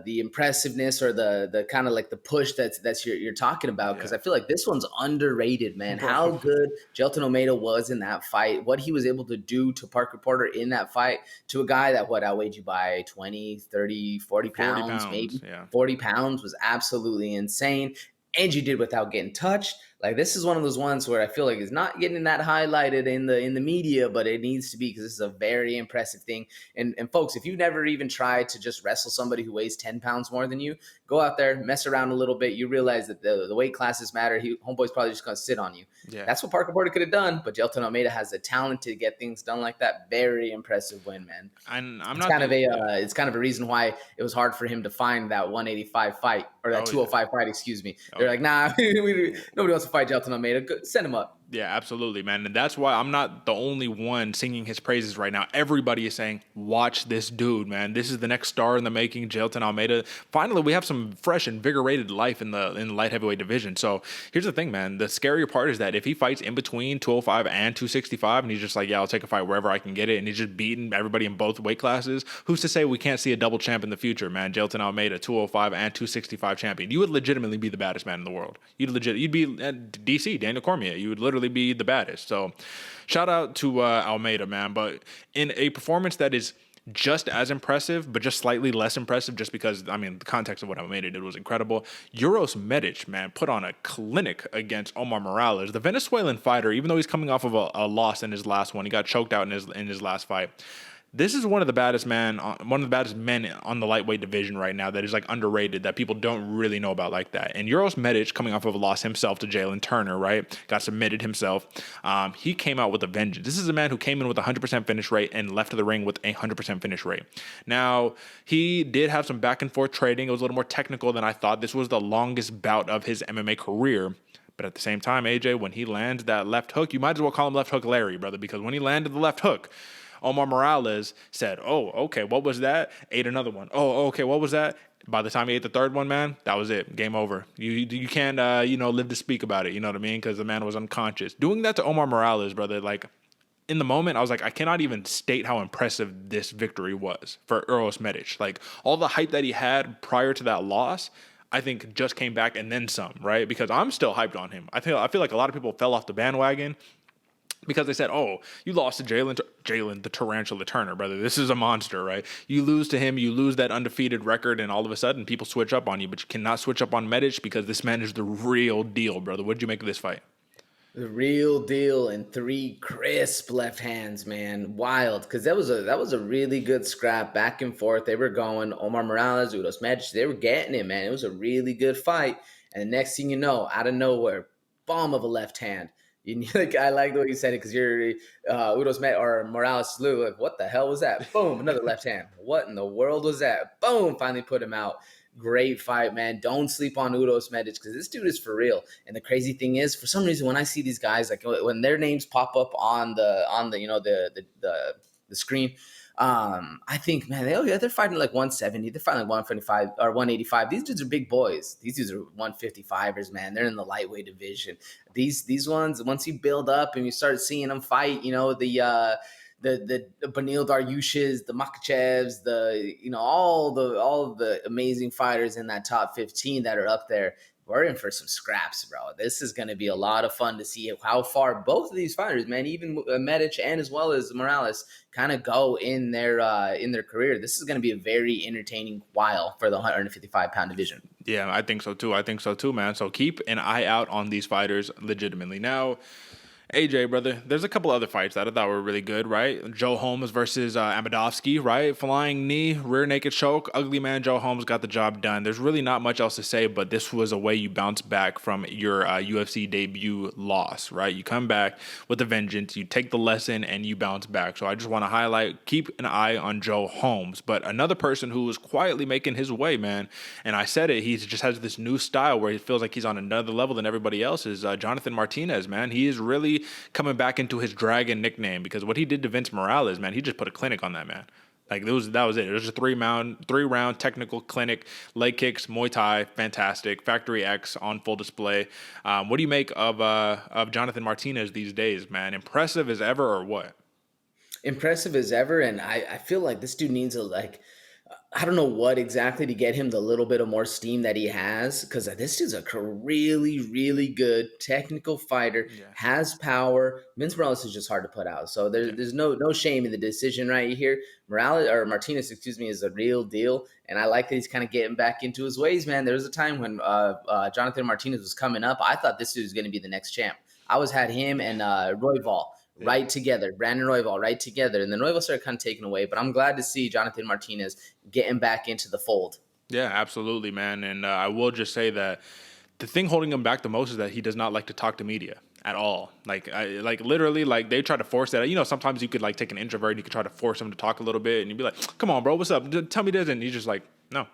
impressiveness or the kind of like the push that's you're talking about, because I feel like this one's underrated, man. How good Jailton Almeida was in that fight, what he was able to do to Parker Porter in that fight, to a guy that outweighed you by 20, 30, 40 pounds, maybe 40 pounds, was absolutely insane. And you did without getting touched. Like, this is one of those ones where I feel like it's not getting that highlighted in the media, but it needs to be, because this is a very impressive thing. And folks, if you've never even tried to just wrestle somebody who weighs 10 pounds more than you, go out there, mess around a little bit. You realize that the weight classes matter. Homeboy's probably just going to sit on you. Yeah. That's what Parker Porter could have done, but Jailton Almeida has the talent to get things done like that. Very impressive win, man. And it's kind of a reason why it was hard for him to find that 185 fight, or that 205 fight, excuse me. They're like, nah, nobody wants to fight Jailton Almeida. Send him up. Yeah, absolutely, man. And that's why I'm not the only one singing his praises right now. Everybody is saying, watch this dude, man. This is the next star in the making, Jailton Almeida. Finally, we have some fresh, invigorated life in the light heavyweight division. So here's the thing, man. The scarier part is that if he fights in between 205 and 265, and he's just like, I'll take a fight wherever I can get it, and he's just beating everybody in both weight classes, who's to say we can't see a double champ in the future, man? Jailton Almeida, 205 and 265 champion. You would legitimately be the baddest man in the world. You'd be DC, Daniel Cormier. You would literally be the baddest. So shout out to Almeida, man. But in a performance that is just as impressive, but just slightly less impressive, just because, the context of what Almeida did was incredible. Uros Medic, man, put on a clinic against Omar Morales, the Venezuelan fighter. Even though he's coming off of a loss in his last one, he got choked out in his last fight. This is one of the baddest men on the lightweight division right now that is like underrated, that people don't really know about like that. And Uros Medic, coming off of a loss himself to Jalen Turner, right? Got submitted himself. He came out with a vengeance. This is a man who came in with a 100% finish rate and left the ring with a 100% finish rate. Now, he did have some back and forth trading. It was a little more technical than I thought. This was the longest bout of his MMA career. But at the same time, AJ, when he lands that left hook, you might as well call him left hook Larry, brother, because when he landed the left hook, Omar Morales said, oh, okay, what was that? Ate another one. Oh, okay, what was that? By the time he ate the third one, man, that was it. Game over. You can't, live to speak about it. You know what I mean? Because the man was unconscious. Doing that to Omar Morales, brother, like, in the moment, I was like, I cannot even state how impressive this victory was for Uros Medic. Like, all the hype that he had prior to that loss, I think just came back and then some, right? Because I'm still hyped on him. I feel like a lot of people fell off the bandwagon because they said, oh, you lost to Jailton, the Tarantula Turner, brother. This is a monster, right? You lose to him, you lose that undefeated record, and all of a sudden people switch up on you, but you cannot switch up on Medic because this man is the real deal, brother. What did you make of this fight? The real deal, and 3 crisp left hands, man. Wild, because that was a really good scrap, back and forth. They were going, Omar Morales, Uros Medic, they were getting it, man. It was a really good fight. And the next thing you know, out of nowhere, bomb of a left hand. I like the way you said it, because you're Uros or Morales Lou. Like, what the hell was that? Boom, another left hand. What in the world was that? Boom, finally put him out. Great fight, man. Don't sleep on Uros Medic, because this dude is for real. And the crazy thing is, for some reason, when I see these guys, like when their names pop up on the the screen, I think, man, they're fighting like 170. They're fighting like 125 or 185. These dudes are big boys. These dudes are 155ers, man. They're in the lightweight division. These ones, once you build up and you start seeing them fight, the Benil Dariush's, the Makhachevs, all the amazing fighters in that top 15 that are up there. We're in for some scraps, bro. This is going to be a lot of fun to see how far both of these fighters, man, even Medic and as well as Morales, kind of go in their career. This is going to be a very entertaining while for the 155-pound division. Yeah, I think so too, man. So keep an eye out on these fighters legitimately. Now, AJ, brother, there's a couple other fights that I thought were really good, right? Joe Holmes versus Amedovski, right? Flying knee, rear naked choke. Ugly man Joe Holmes got the job done. There's really not much else to say, but this was a way you bounce back from your UFC debut loss, right? You come back with a vengeance, you take the lesson, and you bounce back. So I just want to highlight, keep an eye on Joe Holmes. But another person who was quietly making his way, man, and I said it, he just has this new style where he feels like he's on another level than everybody else, is Jonathan Martinez, man. He is really coming back into his dragon nickname, because what he did to Vince Morales, man, he just put a clinic on that man. Like, that was it. It was a three-round technical clinic, leg kicks, Muay Thai, fantastic. Factory X on full display. What do you make of Jonathan Martinez these days, man? Impressive as ever, or what? Impressive as ever, and I feel like this dude needs I don't know what exactly to get him the little bit of more steam that he has, because this dude's a really, really good technical fighter, has power. Vince Morales is just hard to put out. So there's no shame in the decision right here. Martinez, is a real deal. And I like that he's kind of getting back into his ways, man. There was a time when Jonathan Martinez was coming up. I thought this dude was going to be the next champ. I had him and Royval right together, Brandon Royval right together, and then Royval started kind of taken away. But I'm glad to see Jonathan Martinez getting back into the fold. Yeah, absolutely, man. And I will just say that the thing holding him back the most is that he does not like to talk to media at all. Literally, they try to force that. Sometimes you could take an introvert and you could try to force him to talk a little bit, and you'd be like, "Come on, bro, what's up? Tell me this," and he's just like, "No.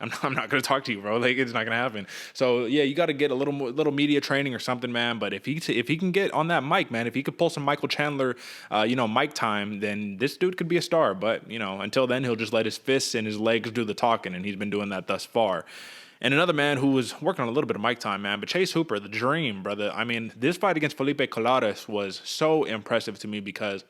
I'm not going to talk to you, bro. It's not going to happen." So, yeah, you got to get a little media training or something, man. But if he can get on that mic, man, if he could pull some Michael Chandler, mic time, then this dude could be a star. But, until then, he'll just let his fists and his legs do the talking, and he's been doing that thus far. And another man who was working on a little bit of mic time, man, but Chase Hooper, the dream, brother. I mean, this fight against Felipe Colares was so impressive to me, because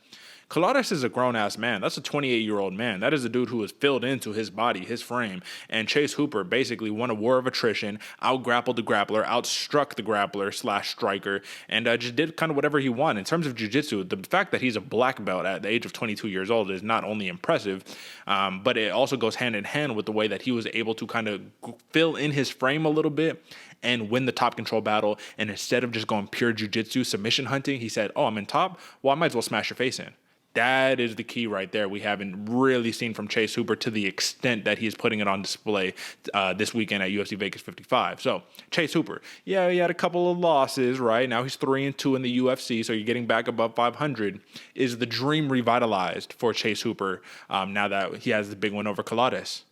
Colares is a grown-ass man. That's a 28-year-old man. That is a dude who is filled into his body, his frame. And Chase Hooper basically won a war of attrition, out-grappled the grappler, outstruck the grappler / striker, and just did kind of whatever he wanted. In terms of jiu-jitsu, the fact that he's a black belt at the age of 22 years old is not only impressive, but it also goes hand in hand with the way that he was able to kind of fill in his frame a little bit and win the top control battle. And instead of just going pure jiu-jitsu submission hunting, he said, "Oh, I'm in top? Well, I might as well smash your face in." That is the key right there. We haven't really seen from Chase Hooper to the extent that he is putting it on display this weekend at UFC Vegas 55. So, Chase Hooper, he had a couple of losses, right? Now he's 3-2 in the UFC, so you're getting back above 500. Is the dream revitalized for Chase Hooper now that he has the big win over Colares?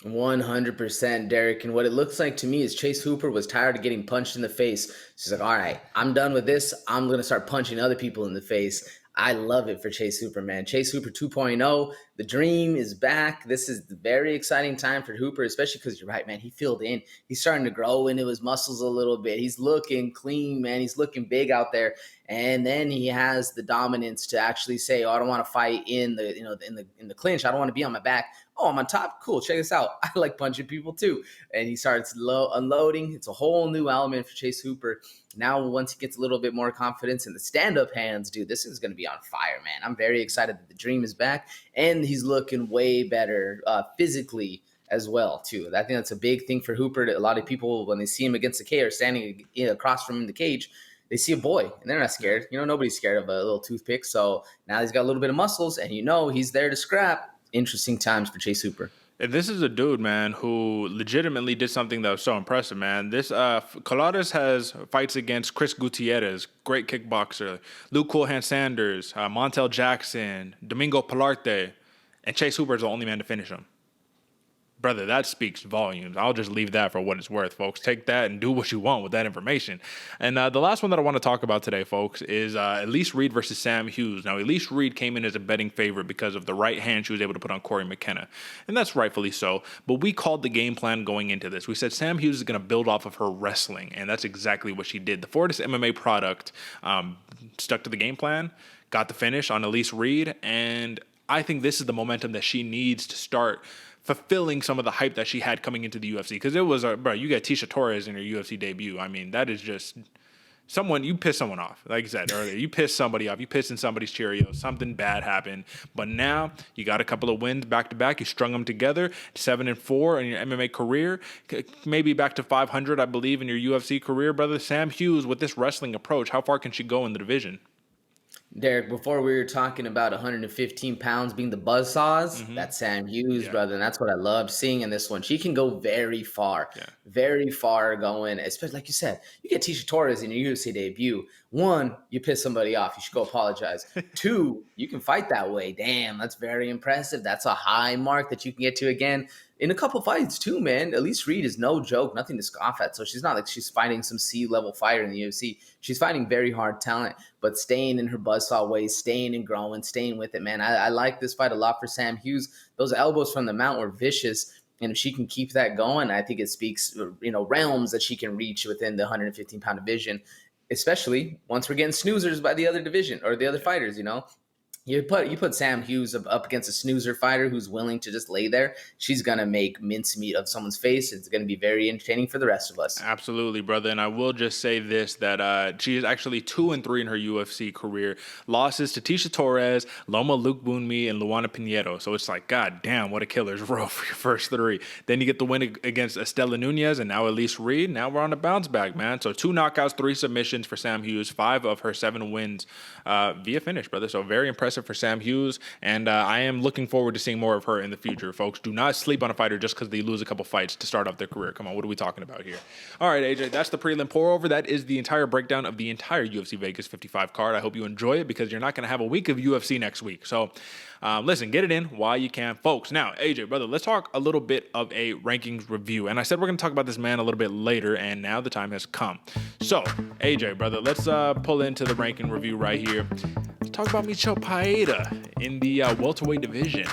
100%, Derick. And what it looks like to me is Chase Hooper was tired of getting punched in the face. She's like, all right, I'm done with this. I'm going to start punching other people in the face. I love it for Chase Hooper, man. Chase Hooper 2.0, the dream is back. This is the very exciting time for Hooper, especially because you're right, man. He filled in. He's starting to grow into his muscles a little bit. He's looking clean, man. He's looking big out there. And then he has the dominance to actually say, "Oh, I don't want to fight in the in the clinch. I don't want to be on my back. Oh, I'm on top. Cool. Check this out. I like punching people too." And he starts unloading. It's a whole new element for Chase Hooper. Now, once he gets a little bit more confidence in the stand-up hands, dude, this is going to be on fire, man. I'm very excited that the dream is back, and he's looking way better physically as well, too. I think that's a big thing for Hooper. A lot of people, when they see him against the cage or standing across from him in the cage, they see a boy, and they're not scared. Nobody's scared of a little toothpick. So now he's got a little bit of muscles, and he's there to scrap. Interesting times for Chase Hooper. And this is a dude, man, who legitimately did something that was so impressive, man. This Colares has fights against Chris Gutierrez, great kickboxer, Luke Coolhand Sanders, Montel Jackson, Domingo Pilarte, and Chase Hooper is the only man to finish him. Brother, that speaks volumes. I'll just leave that for what it's worth, folks. Take that and do what you want with that information. And the last one that I want to talk about today, folks, is Elise Reed versus Sam Hughes. Now, Elise Reed came in as a betting favorite because of the right hand she was able to put on Corey McKenna. And that's rightfully so. But we called the game plan going into this. We said Sam Hughes is going to build off of her wrestling. And that's exactly what she did. The Fortis MMA product stuck to the game plan, got the finish on Elise Reed. And I think this is the momentum that she needs to start fulfilling some of the hype that she had coming into the UFC. Because it was, bro, you got Tisha Torres in her UFC debut. I mean, that is just you piss someone off. Like I said earlier, you piss somebody off. You piss in somebody's Cheerios. Something bad happened. But now you got a couple of wins back to back. You strung them together. 7-4 in your MMA career. Maybe back to 500, I believe, in your UFC career, brother. Sam Hughes, with this wrestling approach, how far can she go in the division? Derick, before we were talking about 115 pounds being the buzzsaws, that's Sam Hughes, brother. And that's what I loved seeing in this one. She can go very far going, especially like you said, you get Tisha Torres in your UFC debut. 1, you piss somebody off. You should go apologize. 2, you can fight that way. Damn, that's very impressive. That's a high mark that you can get to again. In a couple fights too, man. Elise Reed is no joke, nothing to scoff at. So she's not like she's fighting some C-level fighter in the UFC. She's fighting very hard talent, but staying in her buzzsaw ways, staying and growing, staying with it, man. I like this fight a lot for Sam Hughes. Those elbows from the mount were vicious, and if she can keep that going, I think it speaks, realms that she can reach within the 115-pound division, especially once we're getting snoozers by the other division or the other fighters, You put Sam Hughes up against a snoozer fighter who's willing to just lay there. She's going to make mincemeat of someone's face. It's going to be very entertaining for the rest of us. Absolutely, brother. And I will just say this, that she is actually 2-3 in her UFC career. Losses to Tisha Torres, Loma Luke Bunmi, and Luana Pinheiro. So it's like, God damn, what a killer's row for your first 3. Then you get the win against Estela Nunez and now Elise Reed. Now we're on the bounce back, man. So 2 knockouts, 3 submissions for Sam Hughes, 5 of her 7 wins via finish, brother. So very impressive for Sam Hughes, and I am looking forward to seeing more of her in the future, folks. Do not sleep on a fighter just because they lose a couple fights to start off their career. Come on, what are we talking about here? All right, AJ, that's the Prelim Pourover. That is the entire breakdown of the entire UFC Vegas 55 card. I hope you enjoy it because you're not going to have a week of UFC next week. So listen, get it in while you can, folks. Now, AJ, brother, let's talk a little bit of a rankings review. And I said we're going to talk about this man a little bit later, and now the time has come. So, AJ, brother, let's pull into the ranking review right here. Let's talk about Michel Pereira in the welterweight division.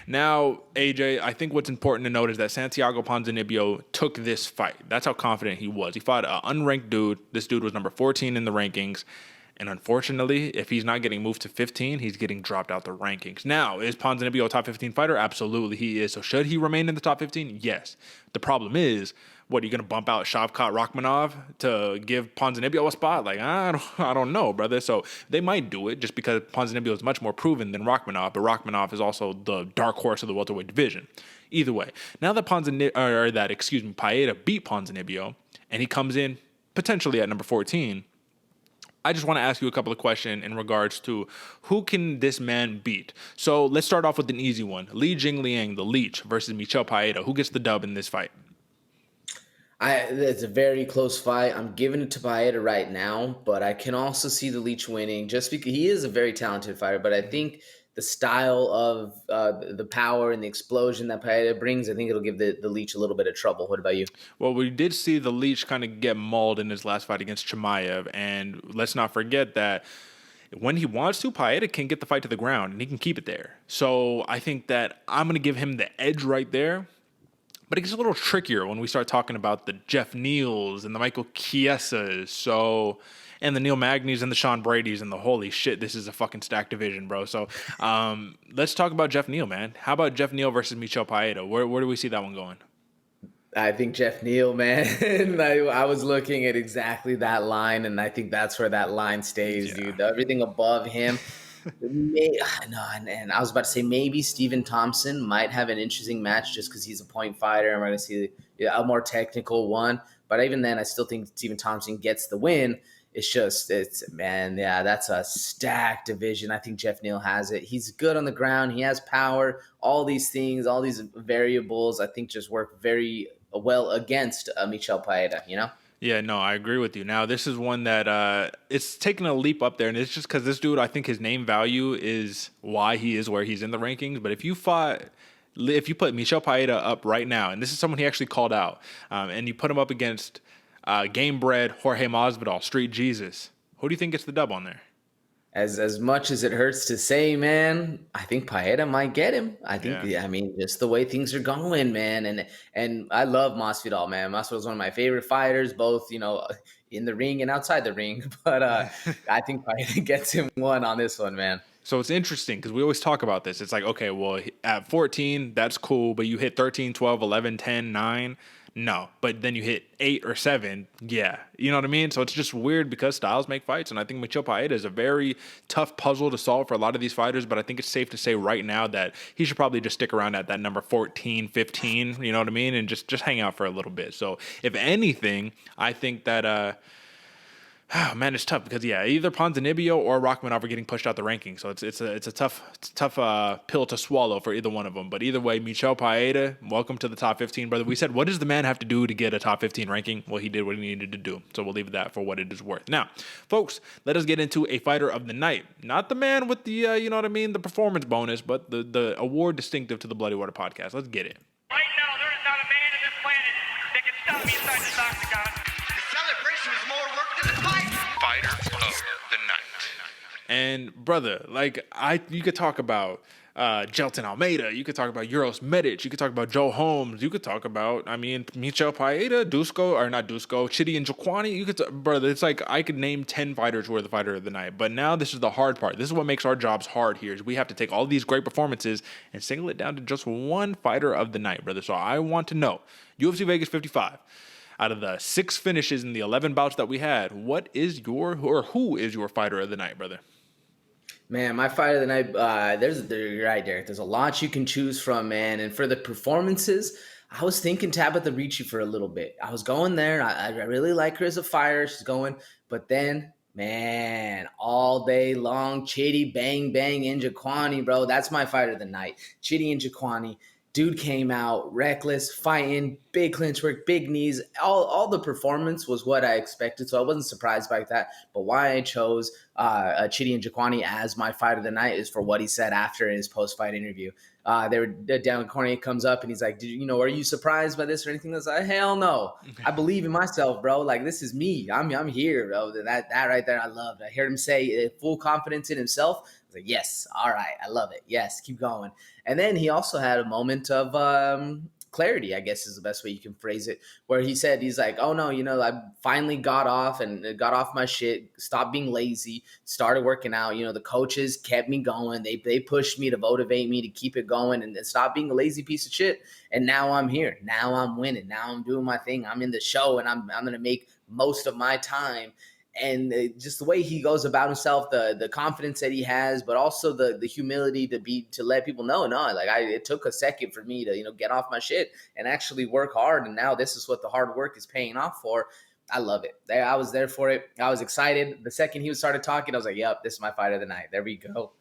Now, AJ, I think what's important to note is that Santiago Ponzinibbio took this fight. That's how confident he was. He fought an unranked dude. This dude was number 14 in the rankings. And unfortunately, if he's not getting moved to 15, he's getting dropped out the rankings. Now, is Ponzinibbio a top 15 fighter? Absolutely, he is. So should he remain in the top 15? Yes. The problem is, what, are you going to bump out Shavkat Rakhmonov to give Ponzinibbio a spot? Like, I don't know, brother. So they might do it just because Ponzinibbio is much more proven than Rakhmonov, but Rakhmonov is also the dark horse of the welterweight division. Either way, now that Pereira beat Ponzinibbio, and he comes in potentially at number 14, I just want to ask you a couple of questions in regards to who can this man beat. So let's start off with an easy one. Li Jingliang, the Leech, versus Michel Pereira. Who gets the dub in this fight? It's a very close fight. I'm giving it to Pereira right now, but I can also see the Leech winning just because he is a very talented fighter. But I think the style of the power and the explosion that Pereira brings, I think it'll give the Leech a little bit of trouble. What about you? Well, we did see the Leech kind of get mauled in his last fight against Chimaev, and let's not forget that when he wants to, Pereira can get the fight to the ground, and he can keep it there. So I think that I'm going to give him the edge right there. But it gets a little trickier when we start talking about the Jeff Neals and the Michael Chiesas, and the Neil Magny's and the Sean Brady's and the holy shit, this is a fucking stacked division, bro. So let's talk about Jeff Neal, man. How about Jeff Neal versus Michel Pereira? Where do we see that one going? I think Jeff Neal, man. I was looking at exactly that line, and I think that's where that line stays, dude. Everything above him. And I was about to say maybe Stephen Thompson might have an interesting match just because he's a point fighter and we're going to see a more technical one. But even then, I still think Stephen Thompson gets the win. That's a stacked division. I think Jeff Neal has it. He's good on the ground. He has power. All these things, all these variables, I think just work very well against Michel Pereira, you know? Yeah, no, I agree with you. Now, this is one that it's taken a leap up there, and it's just because this dude, I think his name value is why he is where he's in the rankings. But if you put Michel Pereira up right now, and this is someone he actually called out, and you put him up against game-bred Jorge Masvidal, Street Jesus, who do you think gets the dub on there? As much as it hurts to say, man, I think Pereira might get him. I think, just the way things are going, man. And I love Masvidal, man. Masvidal's one of my favorite fighters, both, in the ring and outside the ring. But I think Pereira gets him one on this one, man. So it's interesting because we always talk about this. It's like, okay, well, at 14, that's cool, but you hit 13, 12, 11, 10, 9. No, but then you hit 8 or 7. Yeah. You know what I mean? So it's just weird because styles make fights. And I think Michel Pereira is a very tough puzzle to solve for a lot of these fighters. But I think it's safe to say right now that he should probably just stick around at that number 14, 15. You know what I mean? And just hang out for a little bit. So if anything, I think that, oh, man, it's tough because, either Ponzinibbio or Rakhmonov are getting pushed out the rankings. So it's a tough pill to swallow for either one of them. But either way, Michel Pereira, welcome to the top 15, brother. We said, what does the man have to do to get a top 15 ranking? Well, he did what he needed to do. So we'll leave it that for what it is worth. Now, folks, let us get into a fighter of the night. Not the man with the, the performance bonus, but the award distinctive to the Bloody Water podcast. Let's get it. Right now, there is not a man in this planet that can stop me inside this octagon. The celebration is more work than the fight. Fighter of the night. And brother, you could talk about Jailton Almeida, you could talk about Uros Medic, you could talk about Joe Holmes, you could talk about, Michel Pereira, Chidi Njokuani. Brother, it's like I could name 10 fighters who are the fighter of the night. But now this is the hard part. This is what makes our jobs hard here, is we have to take all these great performances and single it down to just one fighter of the night, brother. So I want to know, UFC Vegas 55. Out of the 6 finishes in the 11 bouts that we had, who is your fighter of the night, brother? Man, my fight of the night, you're right, Derick. There's a lot you can choose from, man. And for the performances, I was thinking Tabatha Ricci for a little bit. I was going there. I really like her as a fighter. She's going. But then, man, all day long, Chidi Bang Bang Njokuani, bro. That's my fight of the night. Chidi Njokuani. Dude came out reckless, fighting, big clinch work, big knees. All the performance was what I expected, so I wasn't surprised by that. But why I chose Chidi Njokuani as my fight of the night is for what he said after his post-fight interview. They were down the corner. He comes up and he's like, are you surprised by this or anything? I was like, hell no. I believe in myself, bro. Like, this is me. I'm here, bro. That right there, I loved. I heard him say full confidence in himself. I was like, yes, all right, I love it. Yes, keep going. And then he also had a moment of clarity, I guess is the best way you can phrase it, where he's like, oh no, I finally got off my shit, stopped being lazy, started working out. The coaches kept me going. They pushed me to motivate me to keep it going and stop being a lazy piece of shit. And now I'm here. Now I'm winning. Now I'm doing my thing. I'm in the show and I'm going to make most of my time. And just the way he goes about himself, the confidence that he has, but also the humility to let people know, it took a second for me to, get off my shit and actually work hard. And now this is what the hard work is paying off for. I love it. I was there for it. I was excited. The second he started talking, I was like, yep, this is my fight of the night. There we go.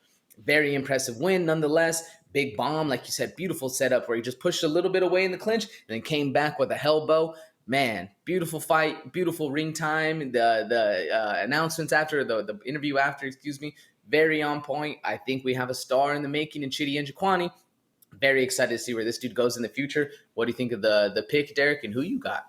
Very impressive win nonetheless. Big bomb, like you said, beautiful setup where he just pushed a little bit away in the clinch and then came back with a elbow. Man, beautiful fight, beautiful ring time. The announcements after, the interview after, very on point. I think we have a star in the making in Chidi Njokuani. Very excited to see where this dude goes in the future. What do you think of the pick, Derick, and who you got?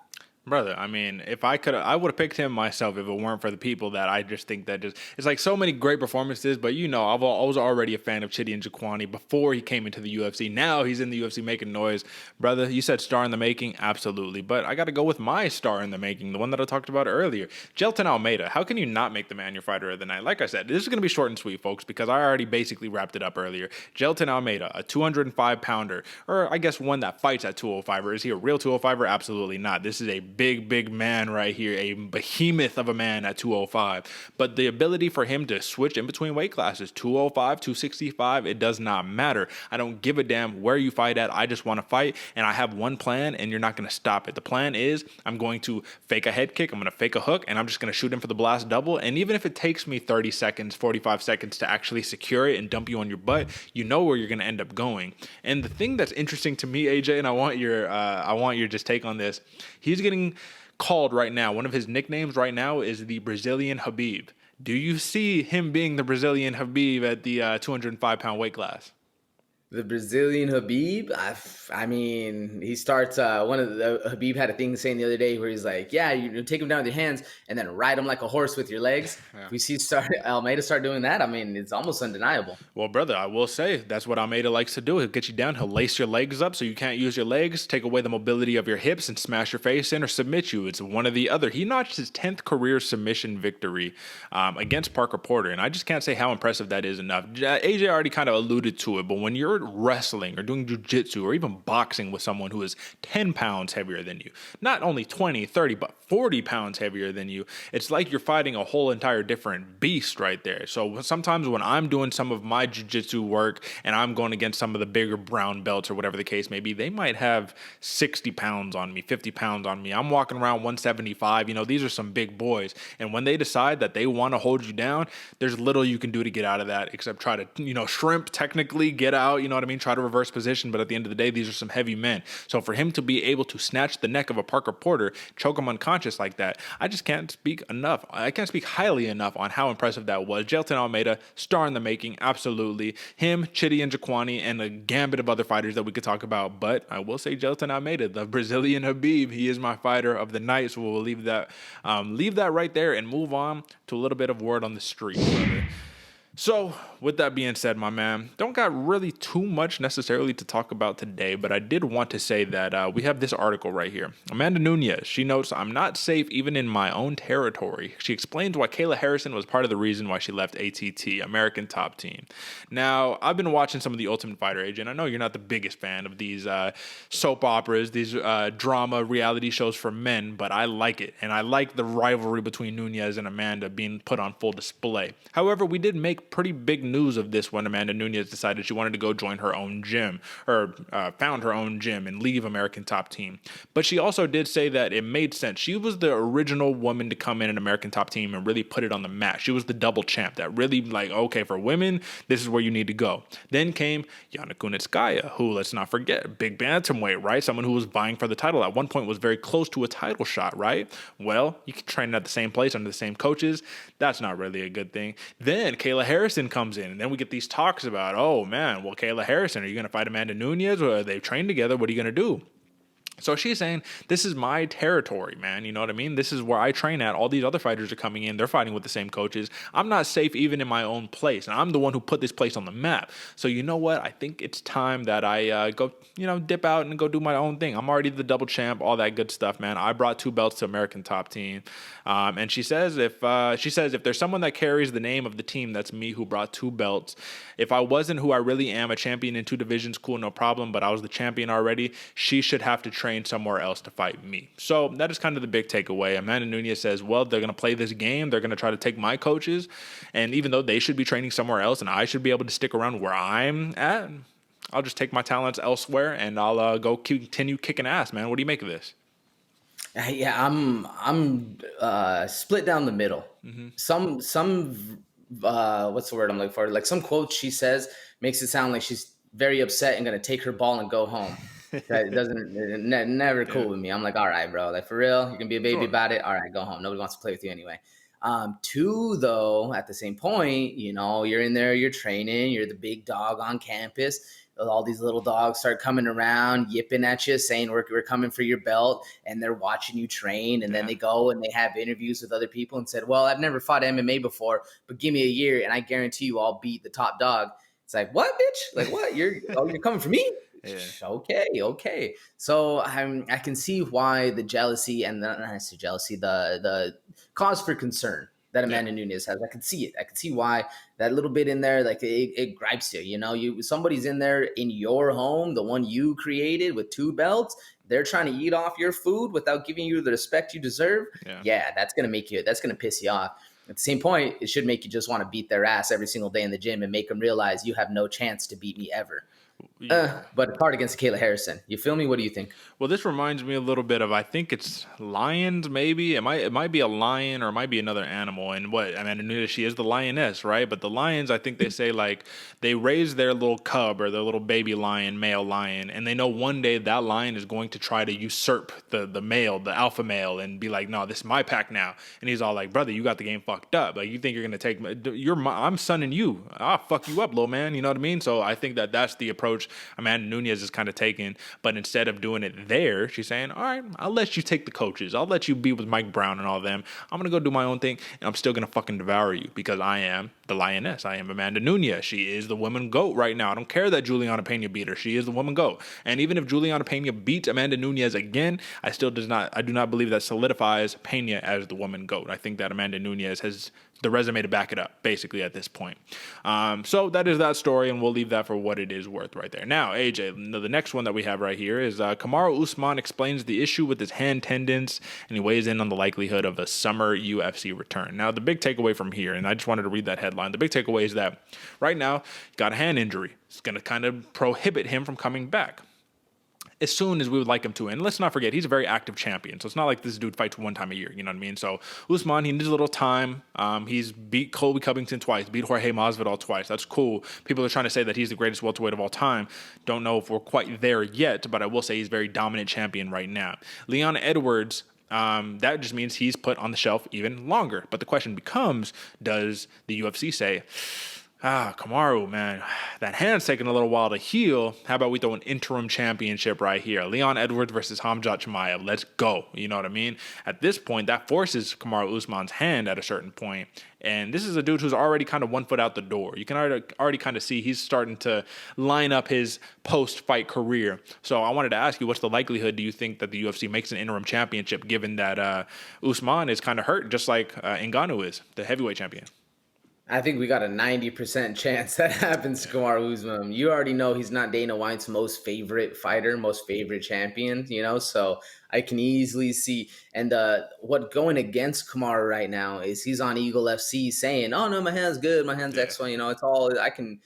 Brother, I mean, if I could, I would have picked him myself if it weren't for the people that I just think that it's like so many great performances. But I was already a fan of Chidi Njokuani before he came into the UFC. Now he's in the UFC making noise. Brother, you said star in the making, absolutely. But I got to go with my star in the making, the one that I talked about earlier, Jailton Almeida. How can you not make the man your fighter of the night? Like I said, this is going to be short and sweet, folks, because I already basically wrapped it up earlier. Jailton Almeida, a 205 pounder, or I guess one that fights at 205er. Is he a real 205er? Absolutely not. This is a big man right here, a behemoth of a man at 205. But the ability for him to switch in between weight classes, 205, 265, it does not matter. I don't give a damn where you fight at. I just want to fight, and I have one plan, and you're not going to stop it. The plan is I'm going to fake a head kick, I'm going to fake a hook, and I'm just going to shoot him for the blast double. And even if it takes me 30 seconds, 45 seconds to actually secure it and dump you on your butt, you know where you're going to end up going. And the thing that's interesting to me, AJ, and I want your just take on this. He's getting called right now. One of his nicknames right now is the Brazilian Khabib. Do you see him being the Brazilian Khabib at the 205-pound weight class? The Brazilian Khabib, I mean, he starts, Khabib had a thing saying the other day where he's like, yeah, you take him down with your hands and then ride him like a horse with your legs. Yeah. If we see Almeida start doing that, I mean, it's almost undeniable. Well, brother, I will say that's what Almeida likes to do. He'll get you down. He'll lace your legs up so you can't use your legs, take away the mobility of your hips and smash your face in or submit you. It's one or the other. He notched his 10th career submission victory against Parker Porter, and I just can't say how impressive that is enough. AJ already kind of alluded to it, but when you're wrestling or doing jiu-jitsu or even boxing with someone who is 10 pounds heavier than you, not only 20, 30, but 40 pounds heavier than you, it's like you're fighting a whole entire different beast right there. So sometimes when I'm doing some of my jiu-jitsu work and I'm going against some of the bigger brown belts or whatever the case may be, they might have 60 pounds on me, 50 pounds on me. I'm walking around 175. These are some big boys. And when they decide that they want to hold you down, there's little you can do to get out of that except try to, shrimp, technically get out, you know what I mean? Try to reverse position. But at the end of the day, these are some heavy men. So for him to be able to snatch the neck of a Parker Porter, choke him unconscious like that, I just can't speak enough. I can't speak highly enough on how impressive that was. Jailton Almeida, star in the making, absolutely. Him, Chidi Njokuani, and a gambit of other fighters that we could talk about. But I will say Jailton Almeida, the Brazilian Khabib, he is my fighter of the night. So we'll leave that right there and move on to a little bit of word on the street, brother. So, with that being said, my man, don't got really too much necessarily to talk about today, but I did want to say that we have this article right here. Amanda Nunes, she notes, I'm not safe even in my own territory. She explains why Kayla Harrison was part of the reason why she left ATT, American Top Team. Now, I've been watching some of the Ultimate Fighter, AJ, and I know you're not the biggest fan of these soap operas, these drama reality shows for men, but I like it, and I like the rivalry between Nunes and Amanda being put on full display. However, we did make pretty big news of this when Amanda Nunes decided she wanted to go join her own gym, or found her own gym and leave American Top Team. But she also did say that it made sense. She was the original woman to come in an American Top Team and really put it on the map. She was the double champ that really, okay, for women, this is where you need to go. Then came Yana Kunitskaya, who, let's not forget, big bantamweight, right? Someone who was vying for the title at one point, was very close to a title shot, right? Well, you can train at the same place under the same coaches. That's not really a good thing. Then Kayla Harrison comes in, and then we get these talks about, oh man, well, Kayla Harrison, are you going to fight Amanda Nunes, or they've trained together? What are you going to do? So she's saying, this is my territory, man. You know what I mean? This is where I train at. All these other fighters are coming in. They're fighting with the same coaches. I'm not safe even in my own place. And I'm the one who put this place on the map. So you know what? I think it's time that I go, dip out and go do my own thing. I'm already the double champ, all that good stuff, man. I brought 2 belts to American Top Team. And she says, if there's someone that carries the name of the team, that's me, who brought 2 belts. If I wasn't who I really am, a champion in 2 divisions, cool, no problem. But I was the champion already. She should have to train somewhere else to fight me. So that is kind of the big takeaway. Amanda Nunes says, well, they're going to play this game. They're going to try to take my coaches. And even though they should be training somewhere else and I should be able to stick around where I'm at, I'll just take my talents elsewhere and I'll go continue kicking ass, man. What do you make of this? Yeah, I'm split down the middle. Mm-hmm. Some what's the word I'm looking for? Like some quote she says makes it sound like she's very upset and going to take her ball and go home. That never cool with me. I'm like, all right, bro, like for real, you can be a baby about it. All right, go home. Nobody wants to play with you anyway. Two, though, at the same point, you're in there, you're training, you're the big dog on campus. All these little dogs start coming around, yipping at you, saying we're coming for your belt, and they're watching you train. And then they go and they have interviews with other people and said, well, I've never fought MMA before, but give me a year and I guarantee you I'll beat the top dog. It's like, what, bitch? Like, what? You're coming for me? Yeah. Okay. So I can see why the jealousy and the cause for concern that Amanda Nunes has. I can see it. I can see why that little bit in there, like it gripes you. Somebody's in there in your home, the one you created with 2 belts. They're trying to eat off your food without giving you the respect you deserve. Yeah, that's gonna piss you off. At the same point, it should make you just want to beat their ass every single day in the gym and make them realize you have no chance to beat me ever. But it's hard against Kayla Harrison. You feel me? What do you think? Well, this reminds me a little bit of, I think it's lions, maybe. It might be a lion or it might be another animal. And she is the lioness, right? But the lions, I think they say, like, they raise their little cub or their little baby lion, male lion, and they know one day that lion is going to try to usurp the male, the alpha male, and be like, no, this is my pack now. And he's all like, brother, you got the game fucked up. Like, you think you're going to take I'm sonning you. I'll fuck you up, little man. You know what I mean? So I think that's the approach Amanda Nunes is kind of taking, but instead of doing it there, she's saying, all right, I'll let you take the coaches. I'll let you be with Mike Brown and all of them. I'm going to go do my own thing, and I'm still going to fucking devour you because I am the lioness. I am Amanda Nunes. She is the woman GOAT right now. I don't care that Juliana Pena beat her. She is the woman GOAT. And even if Juliana Pena beats Amanda Nunes again, I do not believe that solidifies Pena as the woman GOAT. I think that Amanda Nunes has the resume to back it up, basically, at this point. So that is that story, and we'll leave that for what it is worth right there. Now, AJ, the next one that we have right here is Kamaru Usman explains the issue with his hand tendons, and he weighs in on the likelihood of a summer UFC return. Now, the big takeaway from here, and I just wanted to read that headline, the big takeaway is that right now, he got a hand injury. It's going to kind of prohibit him from coming back as soon as we would like him to. And let's not forget, he's a very active champion. So it's not like this dude fights one time a year, you know what I mean? So Usman, he needs a little time. He's beat Colby Covington twice, beat Jorge Masvidal twice. That's cool. People are trying to say that he's the greatest welterweight of all time. Don't know if we're quite there yet, but I will say he's a very dominant champion right now. Leon Edwards, that just means he's put on the shelf even longer. But the question becomes, does the UFC say, Kamaru, man, that hand's taking a little while to heal. How about we throw an interim championship right here? Leon Edwards versus Khamzat Chimaev. Let's go. You know what I mean? At this point, that forces Kamaru Usman's hand at a certain point. And this is a dude who's already kind of 1 foot out the door. You can already kind of see he's starting to line up his post-fight career. So I wanted to ask you, what's the likelihood, do you think, that the UFC makes an interim championship, given that Usman is kind of hurt, just like Ngannou is, the heavyweight champion? I think we got a 90% chance that happens to Kamaru Usman. You already know he's not Dana White's most favorite fighter, most favorite champion, so I can easily see. And what going against Kamaru right now is he's on Eagle FC saying, oh, no, my hand's good. My hand's excellent. It's all I can,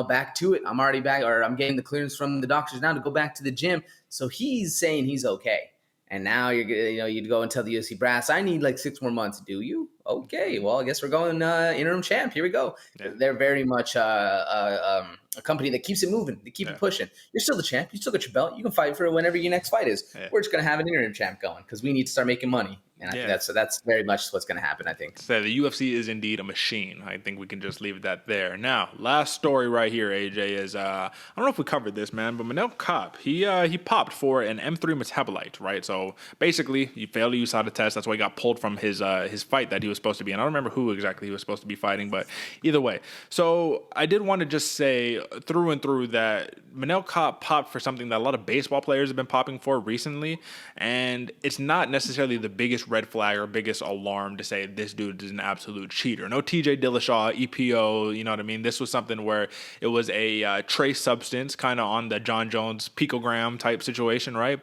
back to it. I'm already back, or I'm getting the clearance from the doctors now to go back to the gym. So he's saying he's okay. And now you'd go and tell the UFC brass, I need like 6 more months. Do you? Okay, well, I guess we're going interim champ. Here we go. Yeah. They're very much a company that keeps it moving. They keep it pushing. You're still the champ. You still got your belt. You can fight for it whenever your next fight is. Yeah. We're just going to have an interim champ going because we need to start making money. And I think that's very much what's going to happen, I think. So the UFC is indeed a machine. I think we can just leave that there. Now, last story right here, AJ, is I don't know if we covered this, man, but Manel Kape, he popped for an M3 metabolite, right? So basically, he failed to USADA test. That's why he got pulled from his fight that he was supposed to be in. I don't remember who exactly he was supposed to be fighting, but either way. So I did want to just say through and through that Manel Kape popped for something that a lot of baseball players have been popping for recently, and it's not necessarily the biggest red flag or biggest alarm to say this dude is an absolute cheater. No TJ Dillashaw, EPO, you know what I mean? This was something where it was a trace substance, kind of on the John Jones picogram type situation, right?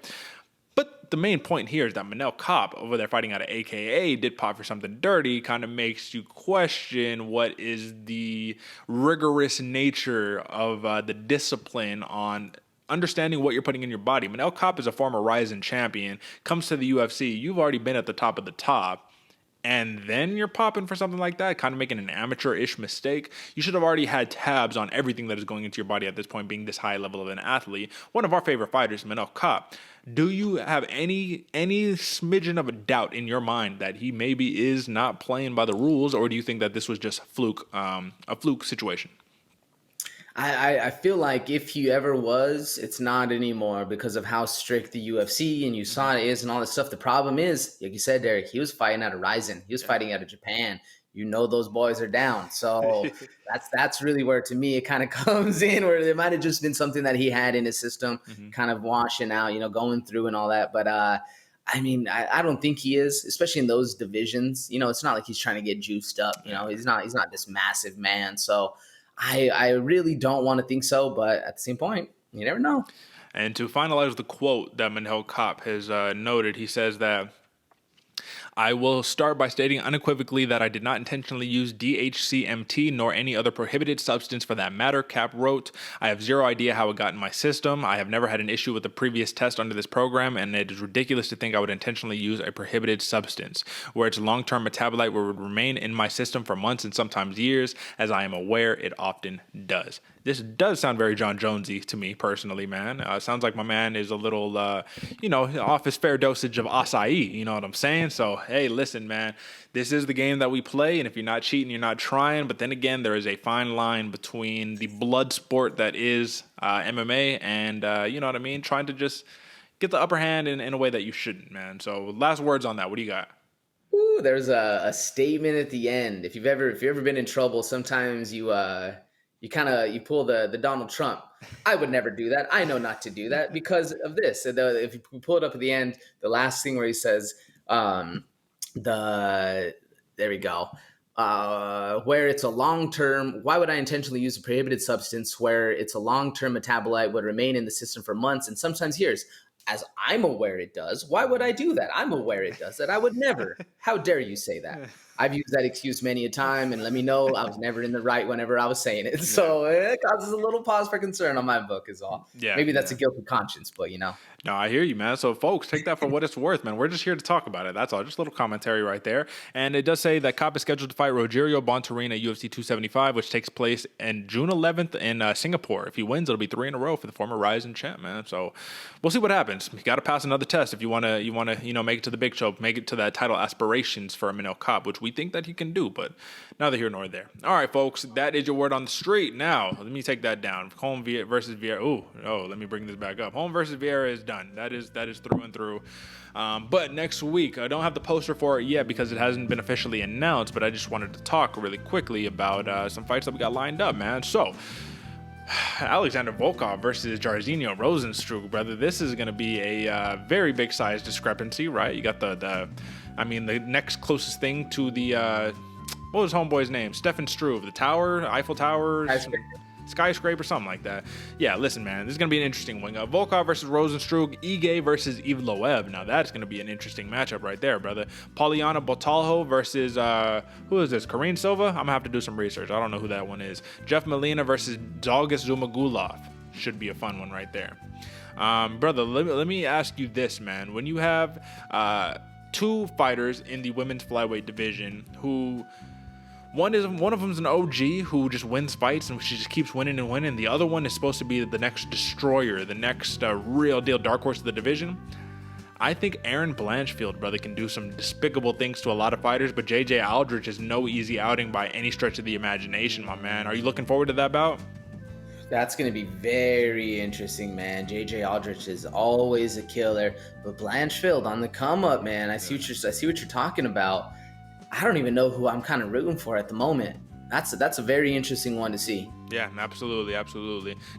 But the main point here is that Manel Kape, over there fighting out of AKA, did pop for something dirty. Kind of makes you question what is the rigorous nature of the discipline on understanding what you're putting in your body. Manel Kape is a former Ryzen champion, comes to the UFC. You've already been at the top of the top. and then you're popping for something like that, kind of making an amateur-ish mistake. You should have already had tabs on everything that is going into your body at this point, being this high level of an athlete. One of our favorite fighters, Michel Pereira. Do you have any smidgen of a doubt in your mind that he maybe is not playing by the rules, or do you think that this was just a fluke situation? I feel like if he ever was, it's not anymore because of how strict the UFC and USADA is and all this stuff. The problem is, like you said, Derick, he was fighting out of Ryzen. He was fighting out of Japan. You know those boys are down. So that's really where, to me, it kind of comes in, where it might have just been something that he had in his system, kind of washing out, going through and all that. But I don't think he is, especially in those divisions. It's not like he's trying to get juiced up. He's not this massive man. So I really don't want to think so, but at the same point, you never know. And to finalize the quote that Michel Pereira has noted, he says that, "I will start by stating unequivocally that I did not intentionally use DHCMT nor any other prohibited substance for that matter," Cap wrote. "I have zero idea how it got in my system. I have never had an issue with the previous test under this program, and it is ridiculous to think I would intentionally use a prohibited substance, where its long-term metabolite would remain in my system for months and sometimes years, as I am aware it often does." This does sound very John Jonesy to me personally, man. Sounds like my man is a little, off his fair dosage of acai. You know what I'm saying? So, hey, listen, man, this is the game that we play, and if you're not cheating, you're not trying. But then again, there is a fine line between the blood sport that is MMA and, trying to just get the upper hand in a way that you shouldn't, man. So, last words on that. What do you got? Ooh, there's a statement at the end. If you've ever been in trouble, sometimes you pull the Donald Trump. I would never do that. I know not to do that because of this. If you pull it up at the end, the last thing where he says, there we go. Where it's a long-term, why would I intentionally use a prohibited substance where it's a long-term metabolite would remain in the system for months and sometimes years? As I'm aware it does. Why would I do that? I'm aware it does that. I would never. How dare you say that? I've used that excuse many a time, and let me know I was never in the right whenever I was saying it. So it causes a little pause for concern on my book is all. Yeah, maybe that's a guilty conscience, but No, I hear you, man. So, folks, take that for what it's worth, man. We're just here to talk about it. That's all. Just a little commentary right there. And it does say that Kopp is scheduled to fight Rogerio Bontorin at UFC 275, which takes place in June 11th in Singapore. If he wins, it'll be 3 in a row for the former Ryzen champ, man. So we'll see what happens. You got to pass another test if you want to, make it to the big show, make it to that title aspirations for Michel Pereira, which we think that he can do, but neither here nor there. All right, folks, that is your word on the street. Now, let me take that down. Holm versus Vieira. Let me bring this back up. Holm versus Vieira is done. That is through and through. But next week, I don't have the poster for it yet because it hasn't been officially announced, but I just wanted to talk really quickly about some fights that we got lined up, man. So, Alexander Volkov versus Jairzinho Rozenstruik, brother. This is going to be a very big size discrepancy, right? You got the next closest thing to the, what was homeboy's name? Stefan Struve, the tower, Eiffel Tower, skyscraper, something like that. Yeah, listen, man, this is going to be an interesting one. Volkov versus Rozenstruik, Ige versus Yves Loeb. Now, that's going to be an interesting matchup right there, brother. Polyana Viana versus, who is this? Karine Silva? I'm going to have to do some research. I don't know who that one is. Jeff Molina versus Zhalgas Zhumagulov. Should be a fun one right there. Brother, let me ask you this, man. When you have two fighters in the women's flyweight division who... One of them's an OG who just wins fights and she just keeps winning and winning. The other one is supposed to be the next destroyer, the next real deal dark horse of the division. I think Aaron Blanchfield, brother, can do some despicable things to a lot of fighters, but JJ Aldrich is no easy outing by any stretch of the imagination, my man. Are you looking forward to that bout? That's going to be very interesting, man. JJ Aldrich is always a killer, but Blanchfield on the come up, man. I see what you're talking about. I don't even know who I'm kind of rooting for at the moment. That's a very interesting one to see. Yeah, absolutely.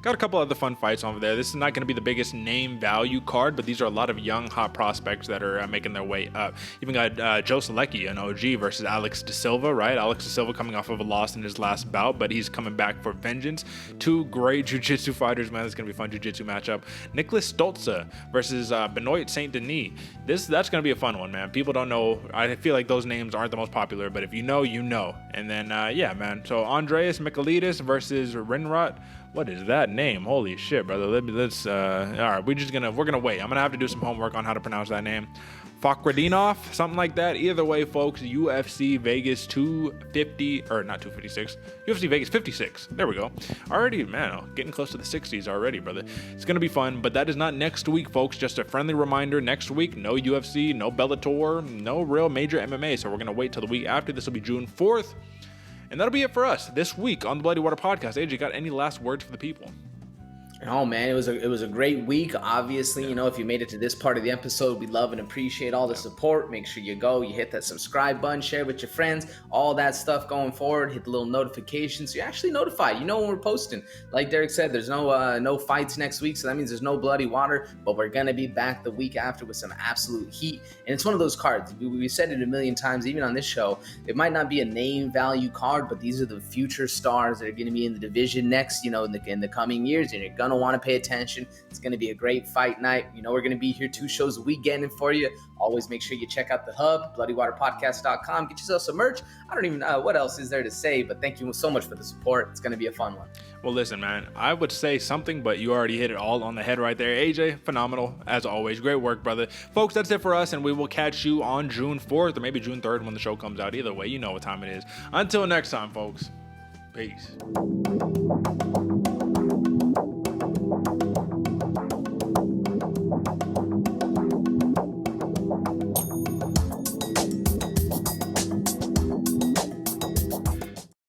Got a couple other fun fights over there. This is not going to be the biggest name value card, but these are a lot of young, hot prospects that are making their way up. Even got Joe Selecki, an OG, versus Alex De Silva, right? Alex De Silva coming off of a loss in his last bout, but he's coming back for vengeance. Two great jiu-jitsu fighters, man. It's going to be a fun jiu-jitsu matchup. Nicholas Stolze versus Benoit Saint Denis. That's going to be a fun one, man. People don't know. I feel like those names aren't the most popular, but if you know, you know. And then, yeah, man. So Andreas Michailidis versus versus Rinrot. What is that name? Holy shit, brother. Let's all right, we're gonna wait. I'm gonna have to do some homework on how to pronounce that name. Fakhretdinov, something like that. Either way, folks, UFC Vegas 250, or not 256, UFC Vegas 56. There we go. Already, man, getting close to the 60s already, brother. It's going to be fun, but that is not next week, folks. Just a friendly reminder, next week, no UFC, no Bellator, no real major MMA, so we're going to wait till the week after. This will be June 4th, and that'll be it for us this week on the Bloody Water Podcast. AJ, got any last words for the people? Oh man, it was a great week. Obviously, you know, if you made it to this part of the episode, we love and appreciate all the support. Make sure you hit that subscribe button, share with your friends, all that stuff going forward. Hit the little notification so you're actually notified. You know when we're posting. Like Derick said, there's no fights next week, so that means there's no bloody water. But we're gonna be back the week after with some absolute heat. And it's one of those cards. We said it a million times, even on this show. It might not be a name value card, but these are the future stars that are gonna be in the division next, you know, in the coming years, and you're gonna want to pay attention. It's going to be a great fight night. You know, we're going to be here 2 shows a week getting it for you. Always make sure you check out the hub, bloodywaterpodcast.com. Get yourself some merch. I don't even know what else is there to say, but thank you so much for the support. It's going to be a fun one. Well, listen, man, I would say something, but you already hit it all on the head right there. AJ, phenomenal, as always. Great work, brother. Folks, that's it for us, and we will catch you on June 4th or maybe June 3rd when the show comes out. Either way, you know what time it is. Until next time, folks. Peace.